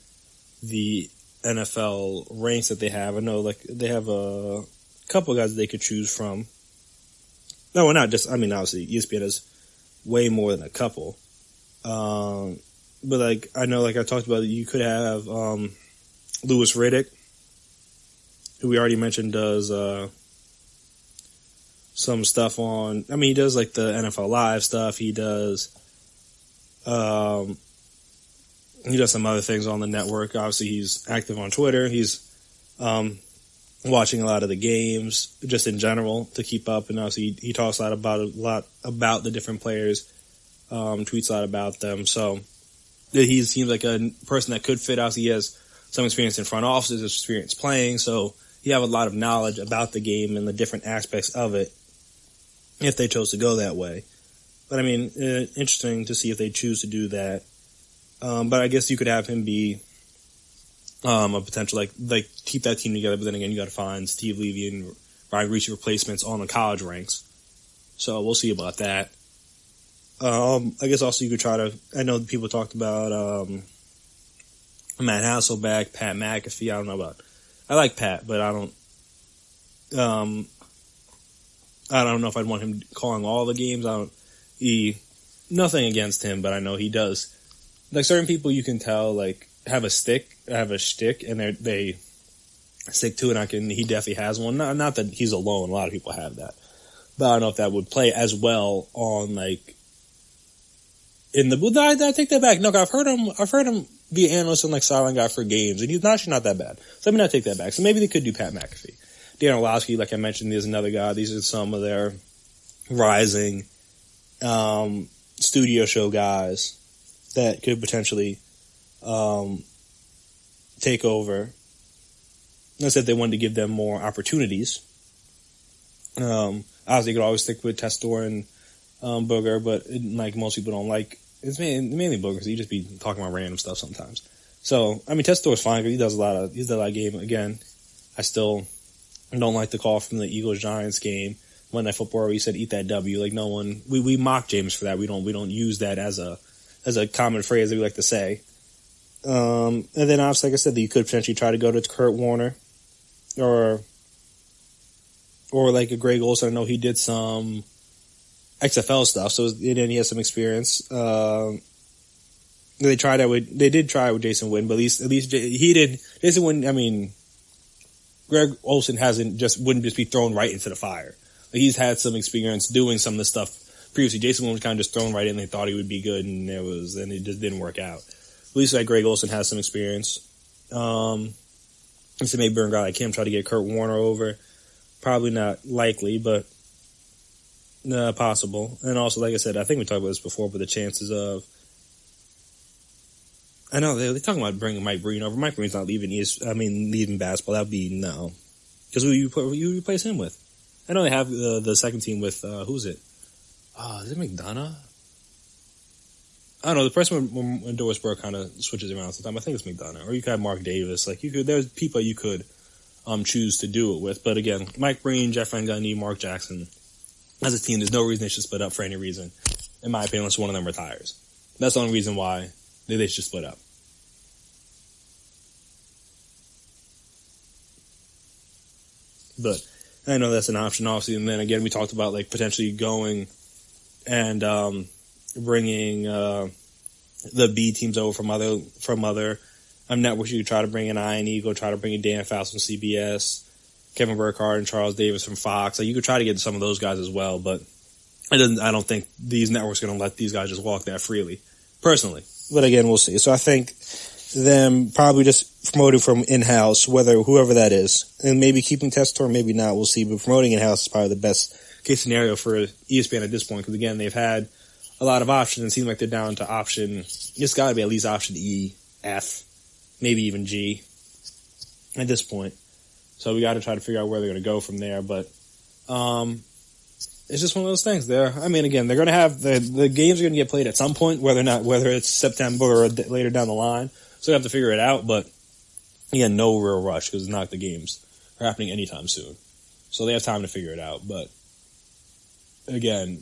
the NFL ranks that they have, I know, like, they have a couple of guys that they could choose from. No, well, not just, I mean, obviously, ESPN has way more than a couple. But, like, I know, like I talked about, you could have Louis Riddick, who we already mentioned does some stuff on, I mean, he does, like, the NFL Live stuff. He does some other things on the network. Obviously, he's active on Twitter. He's watching a lot of the games just in general to keep up, and obviously he talks a lot about the different players, tweets a lot about them. So he seems like a person that could fit. Obviously, he has some experience in front offices, experience playing, so he have a lot of knowledge about the game and the different aspects of it if they chose to go that way. But I mean, interesting to see if they choose to do that. But I guess you could have him be a potential, like keep that team together, but then again, you got to find Steve Levy and Brian Griese replacements on the college ranks. So we'll see about that. I guess also you could try to, I know people talked about Matt Hasselbeck, Pat McAfee. I like Pat, but I don't know if I'd want him calling all the games. Nothing against him, but I know he does. Like certain people you can tell like have a shtick, and they stick to it. He definitely has one. Not that he's alone. A lot of people have that, but I don't know if that would play as well on like in the. I take that back. No, I've heard him be an analyst and like silent guy for games, and he's actually not that bad. So let me not take that back. So maybe they could do Pat McAfee, Dan Orlovsky, like I mentioned. There's another guy. These are some of their rising studio show guys that could potentially take over. I said they wanted to give them more opportunities. Obviously, you could always stick with Testor and Booger, but like most people don't like. It's mainly Booger, so you just be talking about random stuff sometimes. So I mean, Testor's fine because he does a lot of game. Again, I still don't like the call from the Eagles-Giants game, Monday Night Football, where he said "eat that W." Like no one, we mock James for that. We don't use that as a common phrase that we like to say. And then obviously, like I said, that you could potentially try to go to Kurt Warner or like a Greg Olsen. I know he did some XFL stuff, so then he has some experience. They did try it with Jason Witten, but at least he did. Jason Witten, I mean, Greg Olsen wouldn't just be thrown right into the fire. Like he's had some experience doing some of the stuff previously. Jason Witten was kind of just thrown right in. They thought he would be good, and it just didn't work out. At least like Greg Olsen has some experience. So maybe a guy like him try to get Kurt Warner over. Probably not likely, but possible. And also, like I said, I think we talked about this before, but the chances of, I know they're talking about bringing Mike Breen over. Mike Breen's not leaving basketball. That'd be no. Because who you replace him with? I know they have the second team with, who's it? Is it McDonough? I don't know. The person when Doris Burke kind of switches around sometimes. I think it's McDonough. Or you could have Mark Davis. Like there's people you could choose to do it with. But again, Mike Breen, Jeff Van Gundy, Mark Jackson, as a team, there's no reason they should split up for any reason. In my opinion, unless one of them retires. That's the only reason why they should split up. But I know that's an option, obviously. And then again, we talked about like potentially going and bringing the B teams over from other networks. You could try to bring in I&E, go try to bring in Dan Fouts from CBS, Kevin Burkhardt and Charles Davis from Fox. Like you could try to get some of those guys as well, but I don't think these networks are going to let these guys just walk that freely, personally. But again, we'll see. So I think them probably just promoting from in-house, whoever that is, and maybe keeping Testor, maybe not. We'll see. But promoting in-house is probably the best case scenario for ESPN at this point, because again, they've had a lot of options and seem like they're down to option. It's got to be at least option E, F, maybe even G at this point. So we got to try to figure out where they're going to go from there. But it's just one of those things. Again, they're going to have the games are going to get played at some point, whether it's September or later down the line. So we have to figure it out. But again, no real rush because not the games are happening anytime soon. So they have time to figure it out. But again,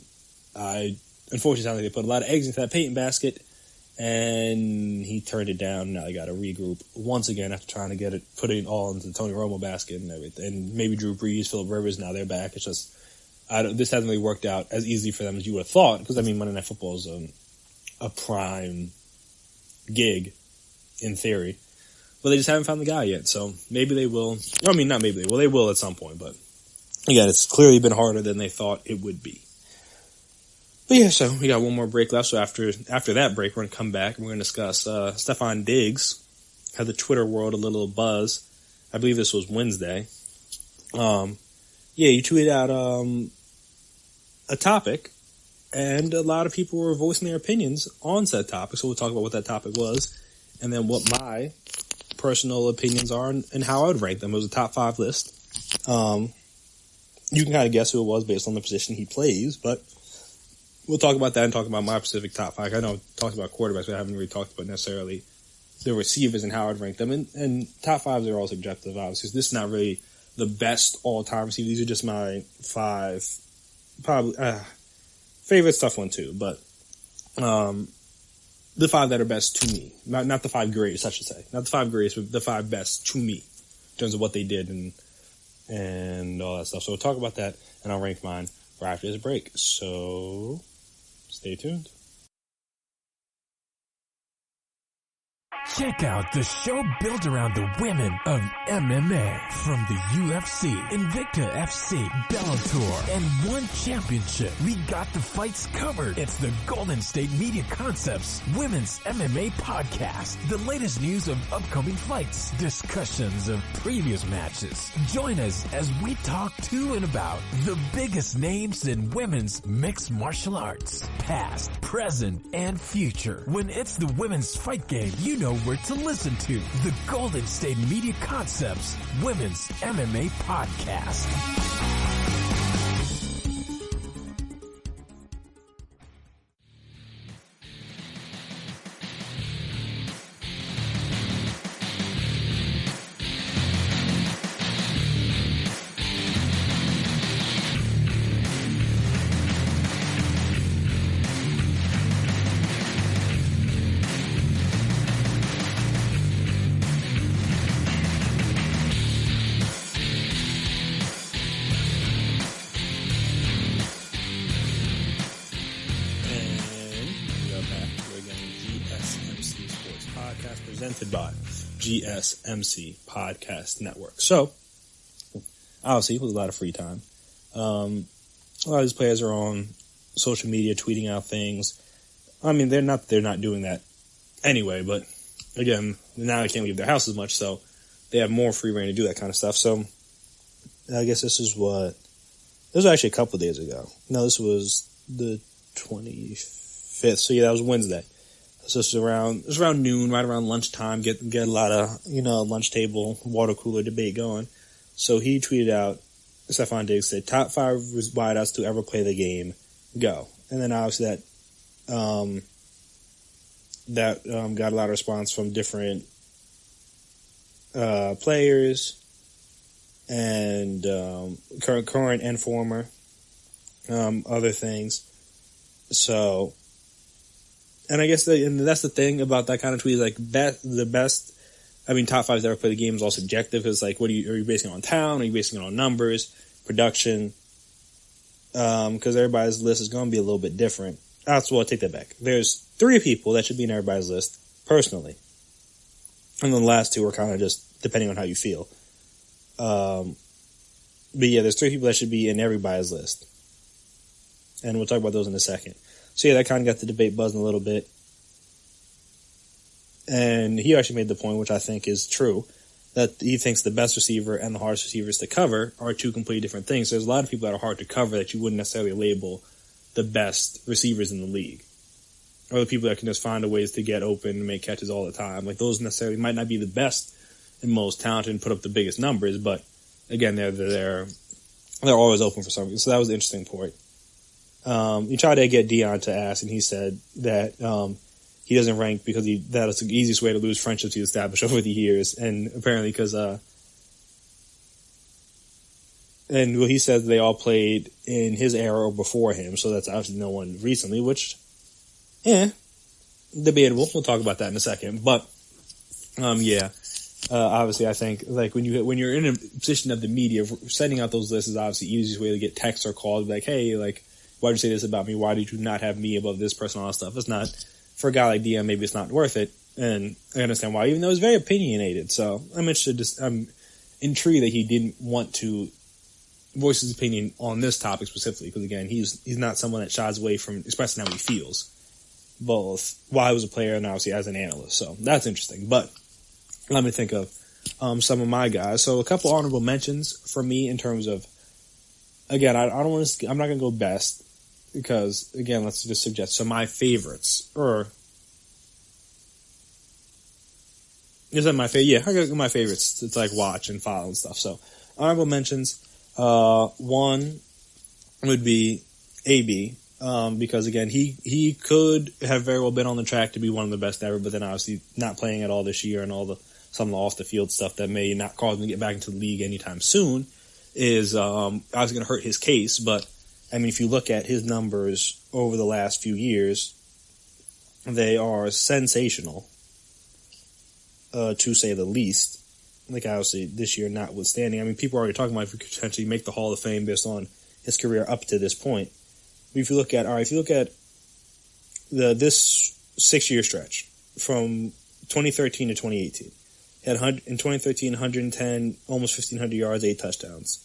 unfortunately, sounds like they put a lot of eggs into that Peyton basket, and he turned it down. Now they got to regroup once again after trying to put it all into the Tony Romo basket and everything. And maybe Drew Brees, Phillip Rivers, now they're back. It's just this hasn't really worked out as easily for them as you would have thought, because Monday Night Football is a prime gig in theory, but they just haven't found the guy yet. So maybe they will. I mean, not maybe they will. They will at some point, but again, it's clearly been harder than they thought it would be. But yeah, so we got one more break left. So after that break, we're going to come back and we're going to discuss Stefon Diggs had the Twitter world a little buzz. I believe this was Wednesday. You tweeted out a topic, and a lot of people were voicing their opinions on said topic. So we'll talk about what that topic was, and then what my personal opinions are and how I would rank them. It was a top 5 list. You can kind of guess who it was based on the position he plays, but we'll talk about that and talk about my specific top 5. I know I've talked about quarterbacks, but I haven't really talked about necessarily the receivers and how I'd rank them. And top 5s are all subjective, obviously. This is not really the best all-time receivers. These are just my 5, probably, favorite's tough one too, but the 5 that are best to me. Not the 5 greatest, I should say. Not the 5 greatest, but the 5 best to me in terms of what they did and all that stuff. So we'll talk about that, and I'll rank mine right after this break. So stay tuned. Check out the show built around the women of MMA, from the UFC, Invicta FC, Bellator, and one championship. We got the fights covered. It's the Golden State Media Concepts Women's MMA Podcast. The latest news of upcoming fights, discussions of previous matches. Join us as we talk to and about the biggest names in women's mixed martial arts, past, present, and future. When it's the women's fight game, you know where to listen to. The Golden State Media Concepts Women's MMA Podcast. presented by GSMC Podcast Network. So, obviously, with a lot of free time, a lot of these players are on social media tweeting out things. I mean, they're not doing that anyway, but again, now they can't leave their house as much, so they have more free reign to do that kind of stuff. So, I guess this was actually a couple of days ago. No, this was the 25th. So yeah, that was Wednesday. So it was around noon, right around lunchtime. Get a lot of, lunch table, water cooler debate going. So he tweeted out, Stephon Diggs said, top 5 wideouts to ever play the game, go. And then obviously that got a lot of response from different players and current and former, other things. So, and I guess that's the thing about that kind of tweet is like the best. I mean, top 5 that ever play the game is all subjective. It's like, are you basing it on talent? Are you basing it on numbers, production? Because everybody's list is going to be a little bit different. I take that back. There's 3 people that should be in everybody's list personally, and then the last 2 are kind of just depending on how you feel. But yeah, there's 3 people that should be in everybody's list, and we'll talk about those in a second. So yeah, that kind of got the debate buzzing a little bit. And he actually made the point, which I think is true, that he thinks the best receiver and the hardest receivers to cover are 2 completely different things. There's a lot of people that are hard to cover that you wouldn't necessarily label the best receivers in the league. Or the people that can just find a ways to get open and make catches all the time. Like those necessarily might not be the best and most talented and put up the biggest numbers, but again, they're always open for something. So that was the interesting point. He tried to get Dion to ask, and he said that he doesn't rank because that is the easiest way to lose friendships he's established over the years. And apparently because he said they all played in his era or before him, so that's obviously no one recently, which, debatable. We'll talk about that in a second. But, obviously I think like when you're in a position of the media, sending out those lists is obviously the easiest way to get texts or calls like, hey, like, why did you say this about me? Why did you not have me above this person? All that stuff. It's not, for a guy like DM, maybe it's not worth it. And I understand why, even though it's very opinionated. So I'm intrigued that he didn't want to voice his opinion on this topic specifically. Because again, he's not someone that shies away from expressing how he feels, both while he was a player and obviously as an analyst. So that's interesting. But let me think of some of my guys. So a couple honorable mentions for me in terms of, again, I'm not going to go best because, again, let's just suggest. So my favorites, or is that my favorite? Yeah, I got my favorites to like watch and follow and stuff. So honorable mentions, one would be AB, because again, he could have very well been on the track to be one of the best ever, but then obviously not playing at all this year and some of the off the field stuff that may not cause him to get back into the league anytime soon is obviously going to hurt his case. But I mean, if you look at his numbers over the last few years, they are sensational, to say the least. Like obviously this year notwithstanding, I mean, people are already talking about if he could potentially make the Hall of Fame based on his career up to this point. But if you look at this 6-year stretch from 2013 to 2018, he had in 2013 110, almost 1,500 yards, 8 touchdowns.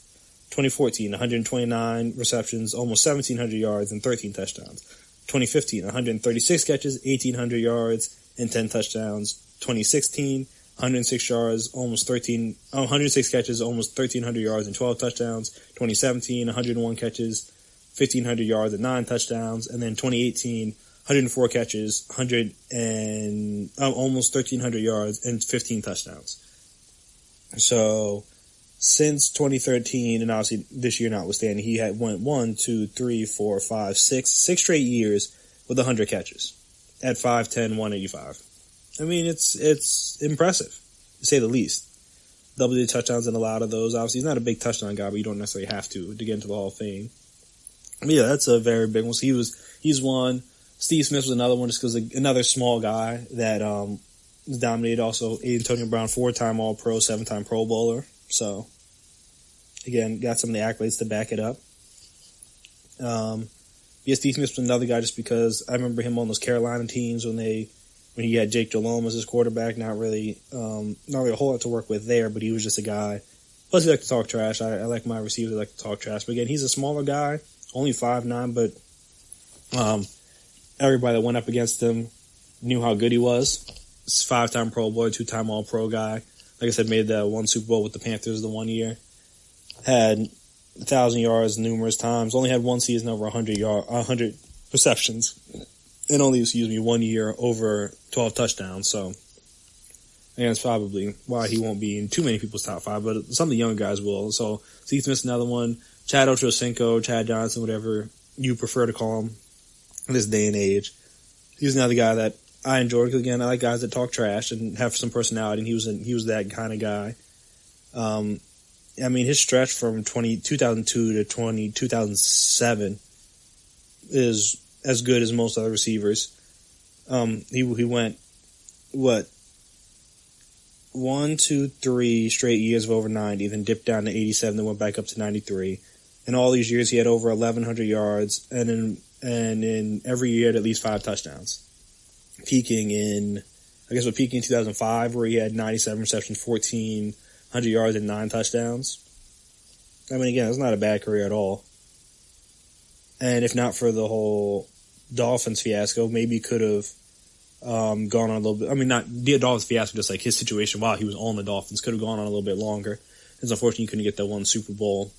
2014, 129 receptions, almost 1,700 yards, and 13 touchdowns. 2015, 136 catches, 1,800 yards, and 10 touchdowns. 2016, 106 catches, almost 1,300 yards, and 12 touchdowns. 2017, 101 catches, 1,500 yards, and 9 touchdowns. And then 2018, 104 catches, almost 1,300 yards, and 15 touchdowns. So since 2013, and obviously this year notwithstanding, he had went 6 straight years with 100 catches at 5'10", 185. I mean, it's impressive, to say the least. Double-digit touchdowns in a lot of those. Obviously, he's not a big touchdown guy, but you don't necessarily have to get into the Hall of Fame. But yeah, that's a very big one. So he's one. Steve Smith was another one, just because another small guy that dominated. Also, Antonio Brown, 4-time All-Pro, 7-time Pro Bowler. So, again, got some of the accolades to back it up. Yeah, Steve Smith was another guy just because I remember him on those Carolina teams when they when he had Jake Delhomme as his quarterback. Not really a whole lot to work with there, but he was just a guy. Plus, he liked to talk trash. I like my receivers that like to talk trash. But again, he's a smaller guy, only 5'9", but everybody that went up against him knew how good he was. He's a 5-time Pro Bowl, 2-time All-Pro guy. Like I said, made that one Super Bowl with the Panthers the one year. Had 1,000 yards numerous times. Only had one season over 100 receptions. And only, 1 year over 12 touchdowns. So, again, that's probably why he won't be in too many people's top 5, but some of the young guys will. So, Steve Smith's another one. Chad Ochocinco, Chad Johnson, whatever you prefer to call him in this day and age. He's another guy that I enjoy because, again, I like guys that talk trash and have some personality, and he was that kind of guy. I mean, his stretch from 2002 to 2007 is as good as most other receivers. He went, 1, 2, 3 straight years of over 90, then dipped down to 87, then went back up to 93. In all these years, he had over 1,100 yards, and in every year, had at least 5 touchdowns. Peaking in 2005, where he had 97 receptions, 1,400 yards, and 9 touchdowns. I mean, again, it's not a bad career at all. And if not for the whole Dolphins fiasco, maybe he could have gone on a little bit. I mean, not the Dolphins fiasco, just like his situation while he was on the Dolphins, could have gone on a little bit longer. It's unfortunate he couldn't get that one Super Bowl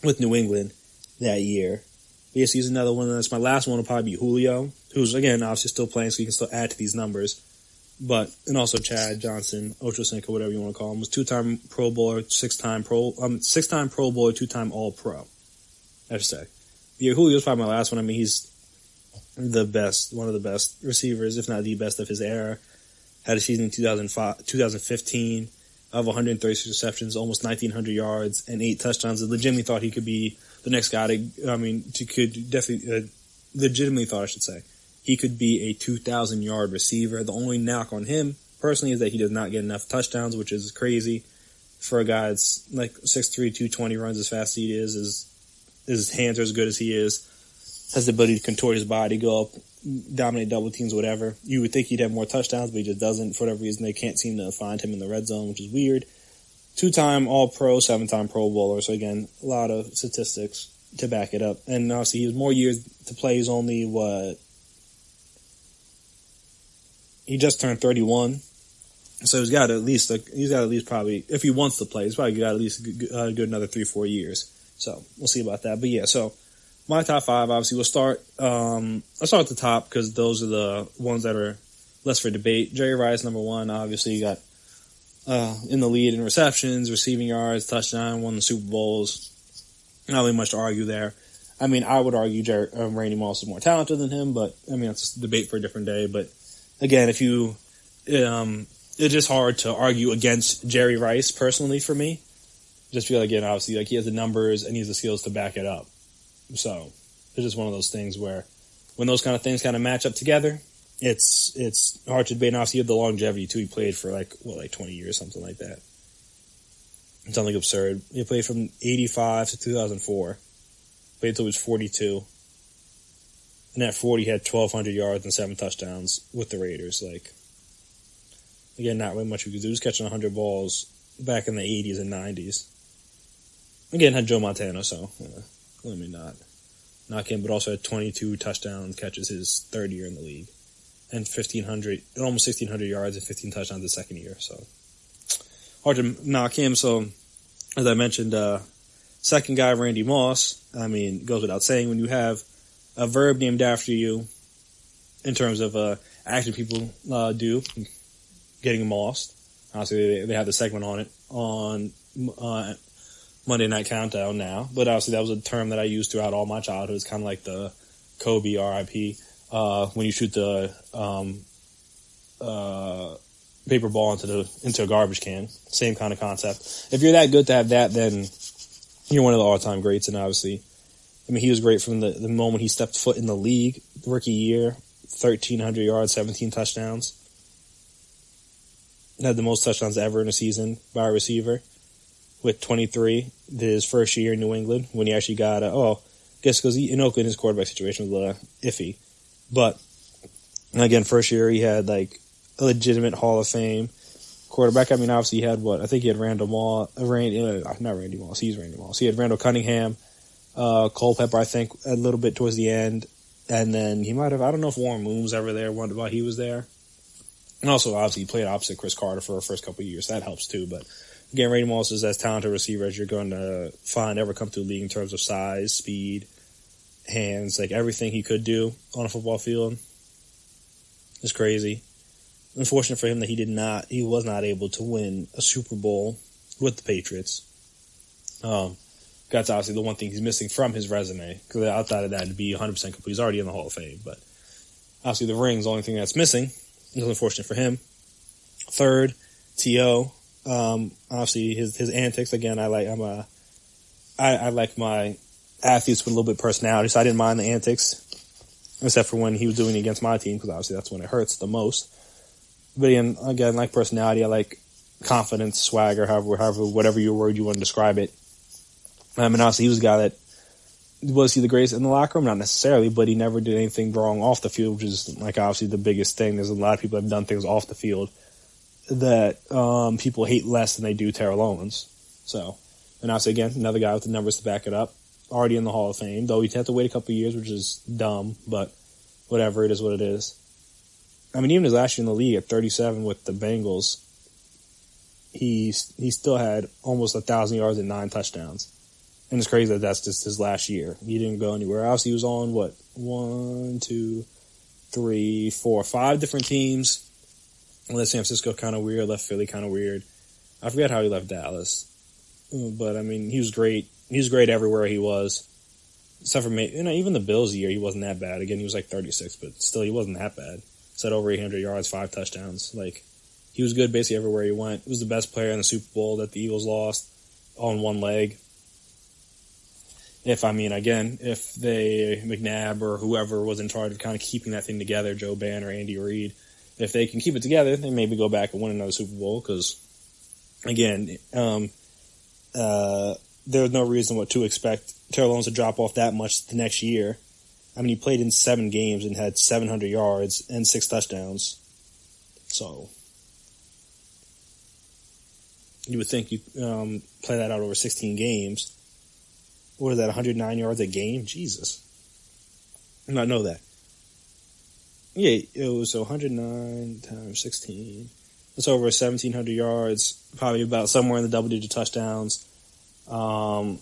with New England that year. But yes, he's another one. That's my last one will probably be Julio, who's, again, obviously still playing, so he can still add to these numbers. And also Chad Johnson, Ochocinco, whatever you want to call him, was 2-time Pro Bowler, 6-time Pro Bowler, 2-time All-Pro, I should say. Yeah, Julio's probably my last one. I mean, he's the best, one of the best receivers, if not the best of his era. Had a season in 2015 of 136 receptions, almost 1,900 yards, and 8 touchdowns. I legitimately thought he could be the next guy legitimately thought, I should say, he could be a 2,000-yard receiver. The only knock on him, personally, is that he does not get enough touchdowns, which is crazy for a guy that's like 6'3", 220, runs as fast as he is, his hands are as good as he is, has the ability to contort his body, go up, dominate double teams, whatever. You would think he'd have more touchdowns, but he just doesn't. For whatever reason, they can't seem to find him in the red zone, which is weird. 2-time All-Pro, 7-time Pro Bowler. So, again, a lot of statistics to back it up. And obviously, he has more years to play. He's only, he just turned 31. So he's got at least probably, if he wants to play, he's probably got at least a good another 3-4 years. So we'll see about that. But yeah, so my top 5, obviously, we'll start, I'll start at the top because those are the ones that are less for debate. Jerry Rice, number 1, obviously, you got in the lead in receptions, receiving yards, touchdown, won the Super Bowls. Not really much to argue there. I mean, I would argue Randy Moss is more talented than him, but I mean, that's a debate for a different day. But again, it's just hard to argue against Jerry Rice personally for me. Just feel again, obviously, like he has the numbers and he has the skills to back it up. So it's just one of those things where when those kind of things kind of match up together, it's hard to debate. And obviously, you have the longevity too. He played for like 20 years, something like that. It's something absurd. He played from 85 to 2004. Played until he was 42. And at 40, he had 1,200 yards and 7 touchdowns with the Raiders. Like, again, not really much we could do. He was catching 100 balls back in the 80s and 90s. Again, had Joe Montana, so let me not knock him, but also had 22 touchdown catches his third year in the league. And almost 1,600 yards and 15 touchdowns the second year. So hard to knock him. So as I mentioned, second guy, Randy Moss. I mean, goes without saying when you have a verb named after you in terms of action people do, getting mossed. Obviously, they have the segment on it on Monday Night Countdown now. But obviously, that was a term that I used throughout all my childhood. It's kind of like the Kobe RIP. When you shoot the paper ball into a garbage can. Same kind of concept. If you're that good to have that, then you're one of the all-time greats. And obviously, I mean, he was great from the moment he stepped foot in the league. Rookie year, 1,300 yards, 17 touchdowns. Had the most touchdowns ever in a season by a receiver with 23. His first year in New England when he actually got, I guess because in Oakland his quarterback situation was iffy. But And again, first year he had like a legitimate Hall of Fame quarterback. I mean, obviously he had what? I think he had not Randy Moss. He's Randy Moss. He had Randall Cunningham, Culpepper, I think, a little bit towards the end. And then he might have, I don't know if Warren Moon was ever there while he was there. And also, obviously, he played opposite Chris Carter for the first couple of years. So that helps too. But again, Randy Moss is as talented a receiver as you're going to find ever come through the league in terms of size, speed, hands, like everything he could do on a football field. It's crazy. Unfortunate for him that he was not able to win a Super Bowl with the Patriots. That's obviously the one thing he's missing from his resume. Because outside of that, to be 100% complete, he's already in the Hall of Fame. But obviously the ring's the only thing that's missing. It's unfortunate for him. Third, T.O. Obviously his antics. Again, I like my athletes with a little bit of personality, so I didn't mind the antics, except for when he was doing it against my team, because obviously that's when it hurts the most. But again, like personality, I like confidence, swagger, however, whatever your word you want to describe it. And obviously he was a guy that, was he the greatest in the locker room? Not necessarily, but he never did anything wrong off the field, which is like obviously the biggest thing. There's a lot of people that have done things off the field that people hate less than they do Terrell Owens. So, and obviously again, another guy with the numbers to back it up, already in the Hall of Fame, though he'd have to wait a couple of years, which is dumb, but whatever, it is what it is. I mean, even his last year in the league at 37 with the Bengals, he still had almost 1,000 yards and 9 touchdowns. And it's crazy that that's just his last year. He didn't go anywhere else. He was on, 1, 2, 3, 4, 5 different teams. Left San Francisco kind of weird, left Philly kind of weird. I forget how he left Dallas. But, I mean, he was great. He was great everywhere he was. Except for, even the Bills year, he wasn't that bad. Again, he was like 36, but still, he wasn't that bad. Set over 800 yards, 5 touchdowns. Like, he was good basically everywhere he went. He was the best player in the Super Bowl that the Eagles lost on one leg. If McNabb or whoever was in charge of kind of keeping that thing together, Joe Bann or Andy Reid, if they can keep it together, they maybe go back and win another Super Bowl. Because, again, there's no reason to expect Terrell Owens to drop off that much the next year. I mean, he played in 7 games and had 700 yards and 6 touchdowns. So, you would think you play that out over 16 games. What is that, 109 yards a game? Jesus. I did not know that. Yeah, it was 109 times 16. It's over 1,700 yards, probably about somewhere in the double-digit touchdowns. Over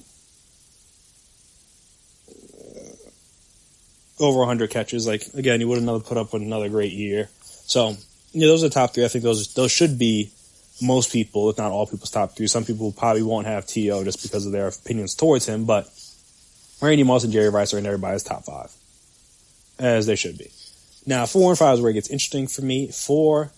100 catches. Like, again, he would have put up another great year. So, those are the top 3. I think those should be most people, if not all people's top 3. Some people probably won't have T.O. just because of their opinions towards him, but Randy Moss and Jerry Rice are in everybody's top 5, as they should be. Now, 4 and 5 is where it gets interesting for me. 4,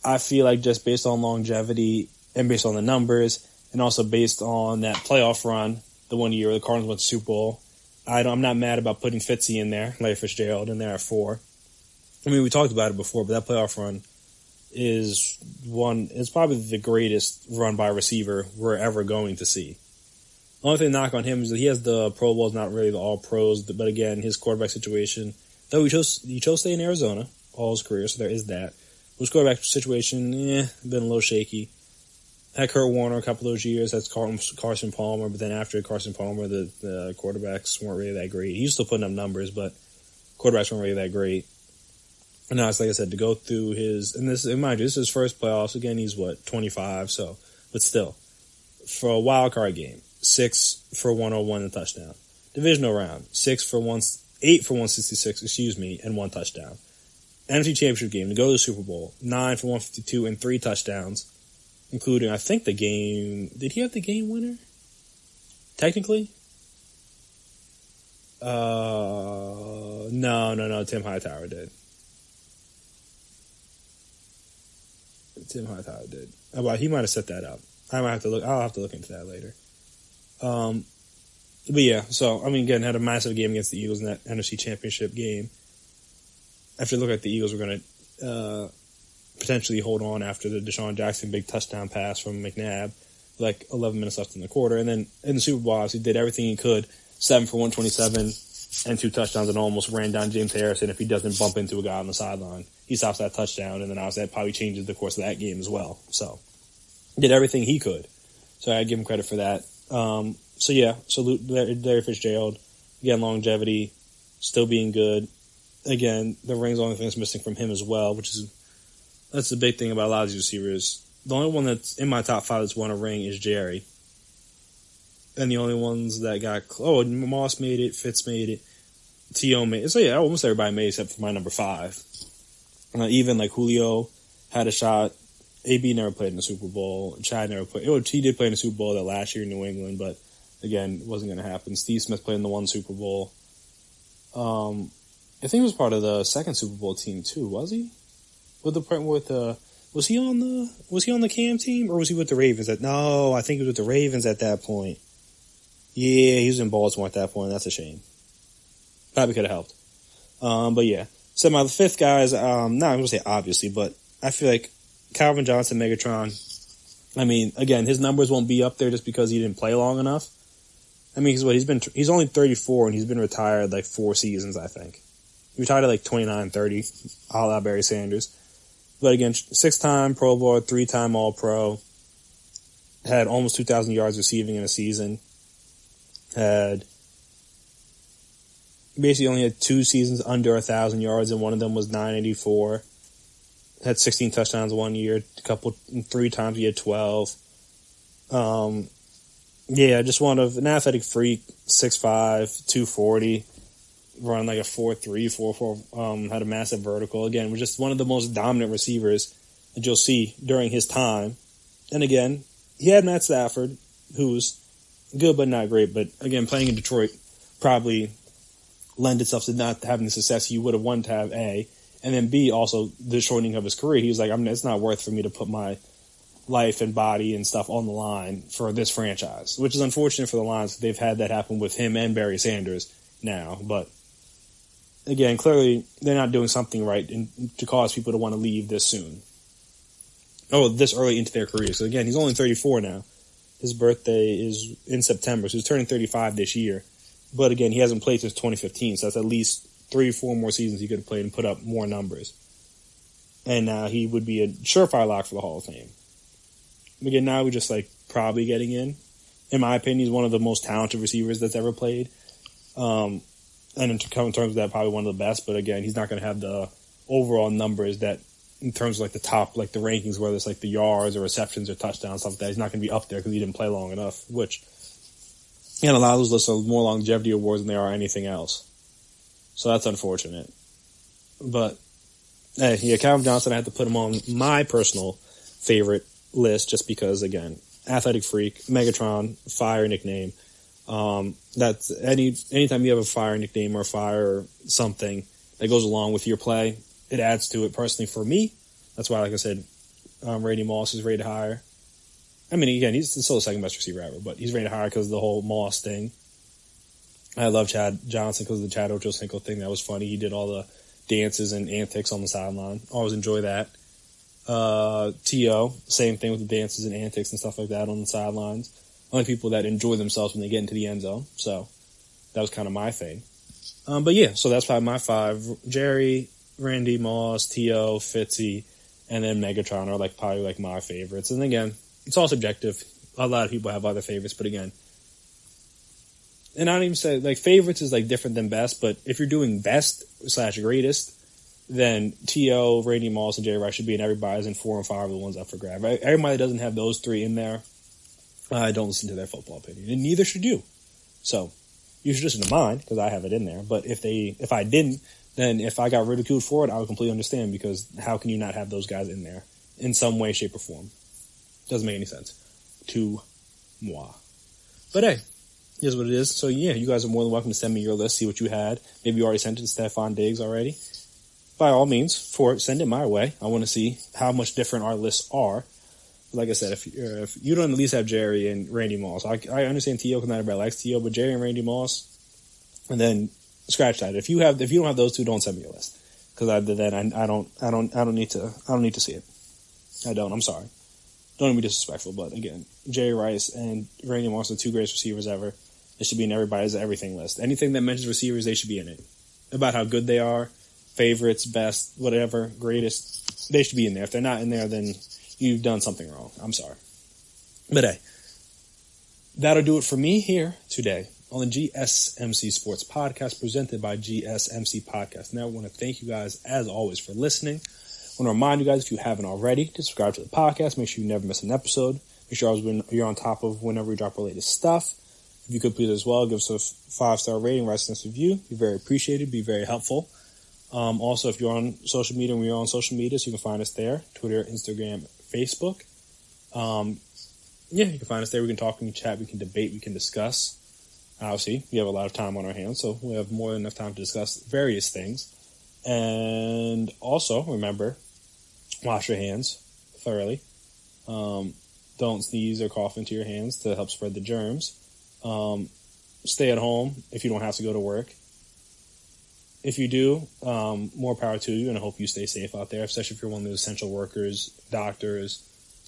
I feel like just based on longevity and based on the numbers, and also based on that playoff run, the one year the Cardinals went to the Super Bowl, I'm not mad about putting Fitzy in there, Larry Fitzgerald in there at 4. I mean, we talked about it before, but that playoff run is probably the greatest run by a receiver we're ever going to see. The only thing to knock on him is that he has the Pro Bowls, not really the All-Pros, but again, his quarterback situation, though he chose to stay in Arizona all his career, so there is that. His quarterback situation, been a little shaky. Had Kurt Warner a couple of those years, that's Carson Palmer, but then after Carson Palmer, the quarterbacks weren't really that great. He was still putting up numbers, but quarterbacks weren't really that great. And now it's like I said, to go through mind you, this is his first playoffs. Again, he's 25, so, but still. For a wild card game, 6 for 101 and a touchdown. Divisional round, 8 for 166, and 1 touchdown. NFC Championship game, to go to the Super Bowl, 9 for 152 and 3 touchdowns, including, I think, the game. Did he have the game winner? Technically? No. Tim Hightower did. He might have set that up. I'll have to look into that later. But yeah, so, I mean, again, had a massive game against the Eagles in that NFC Championship game. After looking at the Eagles, we're going to potentially hold on after the Deshaun Jackson big touchdown pass from McNabb, 11 minutes left in the quarter. And then in the Super Bowl, he did everything he could, 7 for 127, and 2 touchdowns and almost ran down James Harrison if he doesn't bump into a guy on the sideline. He stops that touchdown, and then obviously that probably changes the course of that game as well. So, did everything he could. So I give him credit for that. Salute Larry Fitzgerald. Again, longevity, still being good. Again, the ring's the only thing that's missing from him as well, that's the big thing about a lot of these receivers. The only one that's in my top 5 that's won a ring is Jerry. And the only ones that got... Moss made it, Fitz made it, T.O. made it. So yeah, almost everybody made it except for my number 5. Even like Julio had a shot. AB never played in the Super Bowl. Chad never played. He did play in the Super Bowl that last year in New England, but again, it wasn't going to happen. Steve Smith played in the one Super Bowl. I think he was part of the second Super Bowl team too, was he? Was he on the Cam team or was he with the Ravens? No, I think he was with the Ravens at that point. Yeah, he was in Baltimore at that point. That's a shame. Probably could have helped. But yeah. So my 5th guy is, not I'm going to say obviously, but I feel like Calvin Johnson, Megatron. I mean, again, his numbers won't be up there just because he didn't play long enough. I mean, he's only 34 and he's been retired like 4 seasons, I think. He retired at like 29, 30, a la Barry Sanders. But again, 6-time Pro Bowler, 3-time All-Pro. Had almost 2,000 yards receiving in a season. Basically only had 2 seasons under 1,000 yards, and one of them was 984. Had 16 touchdowns one year. 3 times he had 12. Just an athletic freak. 6'5", 240. Run like a 4.3, 4.4. Had a massive vertical. Again, was just one of the most dominant receivers that you'll see during his time. And again, he had Matt Stafford, who's good but not great. But again, playing in Detroit probably lend itself to not having the success he would have wanted to have, A. And then B, also the shortening of his career. He was like, it's not worth for me to put my life and body and stuff on the line for this franchise, which is unfortunate for the Lions. They've had that happen with him and Barry Sanders now. But again, clearly they're not doing something right to cause people to want to leave this soon. This early into their career. So again, he's only 34 now. His birthday is in September, so he's turning 35 this year. But again, he hasn't played since 2015, so that's at least 3 or 4 more seasons he could have played and put up more numbers. And now he would be a surefire lock for the Hall of Fame. Again, now we're just probably getting in. In my opinion, he's one of the most talented receivers that's ever played. And in terms of that, probably one of the best. But again, he's not going to have the overall numbers that, in terms of the top, the rankings, whether it's the yards or receptions or touchdowns, stuff like that. He's not going to be up there because he didn't play long enough, which, and a lot of those lists are more longevity awards than they are anything else. So that's unfortunate. But, hey, Calvin Johnson, I had to put him on my personal favorite list just because, again, athletic freak, Megatron, fire nickname. That's anytime you have a fire nickname or fire or something that goes along with your play, it adds to it personally for me. That's why, like I said, Randy Moss is rated higher. I mean, again, he's still the second best receiver ever, but he's rated higher because of the whole Moss thing. I love Chad Johnson because of the Chad Ochocinco thing. That was funny. He did all the dances and antics on the sideline. Always enjoy that. T.O., same thing with the dances and antics and stuff like that on the sidelines. Only people that enjoy themselves when they get into the end zone. So that was kind of my thing. But yeah, so that's probably my 5. Jerry, Randy Moss, T.O., Fitzy, and then Megatron are probably my favorites. And again, it's all subjective. A lot of people have other favorites, but again, and I don't even say favorites is different than best, but if you're doing best / greatest, then T.O., Randy Moss, and Jerry Rice should be in everybody's, and 4 and 5 are the ones up for grab. Everybody that doesn't have those 3 in there, I don't listen to their football opinion, and neither should you. So you should listen to mine because I have it in there. But if I didn't, then if I got ridiculed for it, I would completely understand, because how can you not have those guys in there in some way, shape, or form? Doesn't make any sense to moi. But hey, here's what it is. So yeah, you guys are more than welcome to send me your list, see what you had. Maybe you already sent it to Stephon Diggs already. By all means, send it my way. I want to see how much different our lists are. Like I said, if you don't at least have Jerry and Randy Moss, I understand T.O. because not everybody likes T.O., but Jerry and Randy Moss, and then scratch that. If you don't have those 2, don't send me a list, because I don't need to see it. I don't. I'm sorry. Don't be disrespectful, but again, Jerry Rice and Randy Moss are the 2 greatest receivers ever, It should be in everybody's everything list. Anything that mentions receivers, they should be in it. About how good they are, favorites, best, whatever, greatest, they should be in there. If they're not in there, then you've done something wrong. I'm sorry. But hey, that'll do it for me here today on the GSMC Sports Podcast presented by GSMC Podcast Network. I want to thank you guys, as always, for listening. I want to remind you guys, if you haven't already, to subscribe to the podcast. Make sure you never miss an episode. Make sure you're on top of whenever we drop our latest stuff. If you could please as well, give us a 5-star rating, write us a review. Be very appreciated, be very helpful. Also, if you're on social media and we're on social media, so you can find us there, Twitter, Instagram, Facebook. You can find us there. We can talk, we can chat, we can debate, we can discuss. Obviously, we have a lot of time on our hands, so we have more than enough time to discuss various things. And also, remember, wash your hands thoroughly. Don't sneeze or cough into your hands to help spread the germs. Stay at home if you don't have to go to work. If you do, more power to you, and I hope you stay safe out there, especially if you're one of those essential workers, doctors,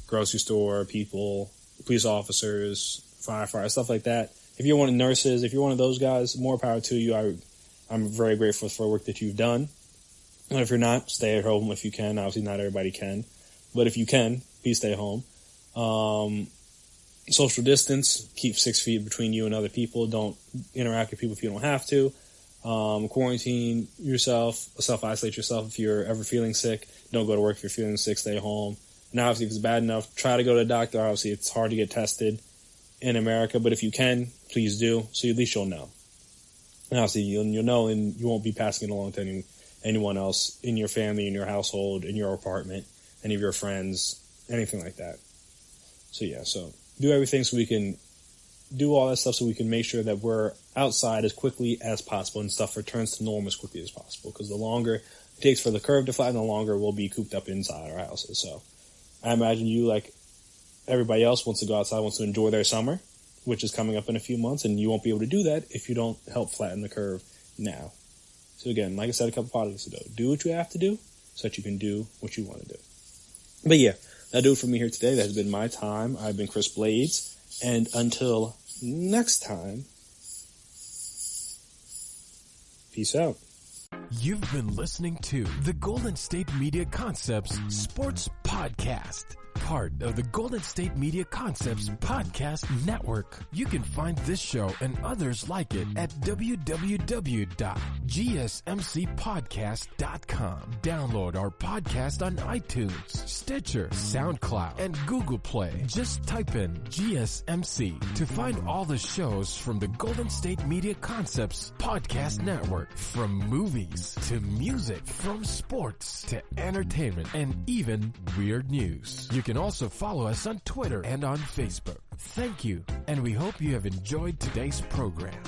grocery store people, police officers, firefighters, stuff like that. If you're one of the nurses, if you're one of those guys, more power to you. I'm very grateful for the work that you've done. And if you're not, stay at home if you can. Obviously, not everybody can. But if you can, please stay home. Social distance, keep 6 feet between you and other people. Don't interact with people if you don't have to. Quarantine yourself, self-isolate yourself if you're ever feeling sick. Don't go to work if you're feeling sick, stay home. Now, obviously, if it's bad enough, try to go to a doctor. Obviously, it's hard to get tested in America, but if you can, please do, so at least you'll know. And obviously, you'll know, and you won't be passing it along to anyone else in your family, in your household, in your apartment, any of your friends, anything like that. So do everything so we can do all that stuff so we can make sure that we're outside as quickly as possible and stuff returns to normal as quickly as possible. Because the longer it takes for the curve to flatten, the longer we'll be cooped up inside our houses. So I imagine you, like everybody else, wants to go outside, wants to enjoy their summer, which is coming up in a few months, and you won't be able to do that if you don't help flatten the curve now. So again, like I said a couple podcasts ago, do what you have to do so that you can do what you want to do. But yeah, that'll do it for me here today. That has been my time. I've been Chris Blades, and until next time, peace out. You've been listening to the Golden State Media Concepts Sports Podcast, part of the Golden State Media Concepts Podcast Network. You can find this show and others like it at www.gsmcpodcast.com. Download our podcast on iTunes, Stitcher, SoundCloud, and Google Play. Just type in GSMC to find all the shows from the Golden State Media Concepts Podcast Network, from movies to music, from sports to entertainment, and even weird news. You can also follow us on Twitter and on Facebook. Thank you, and we hope you have enjoyed today's program.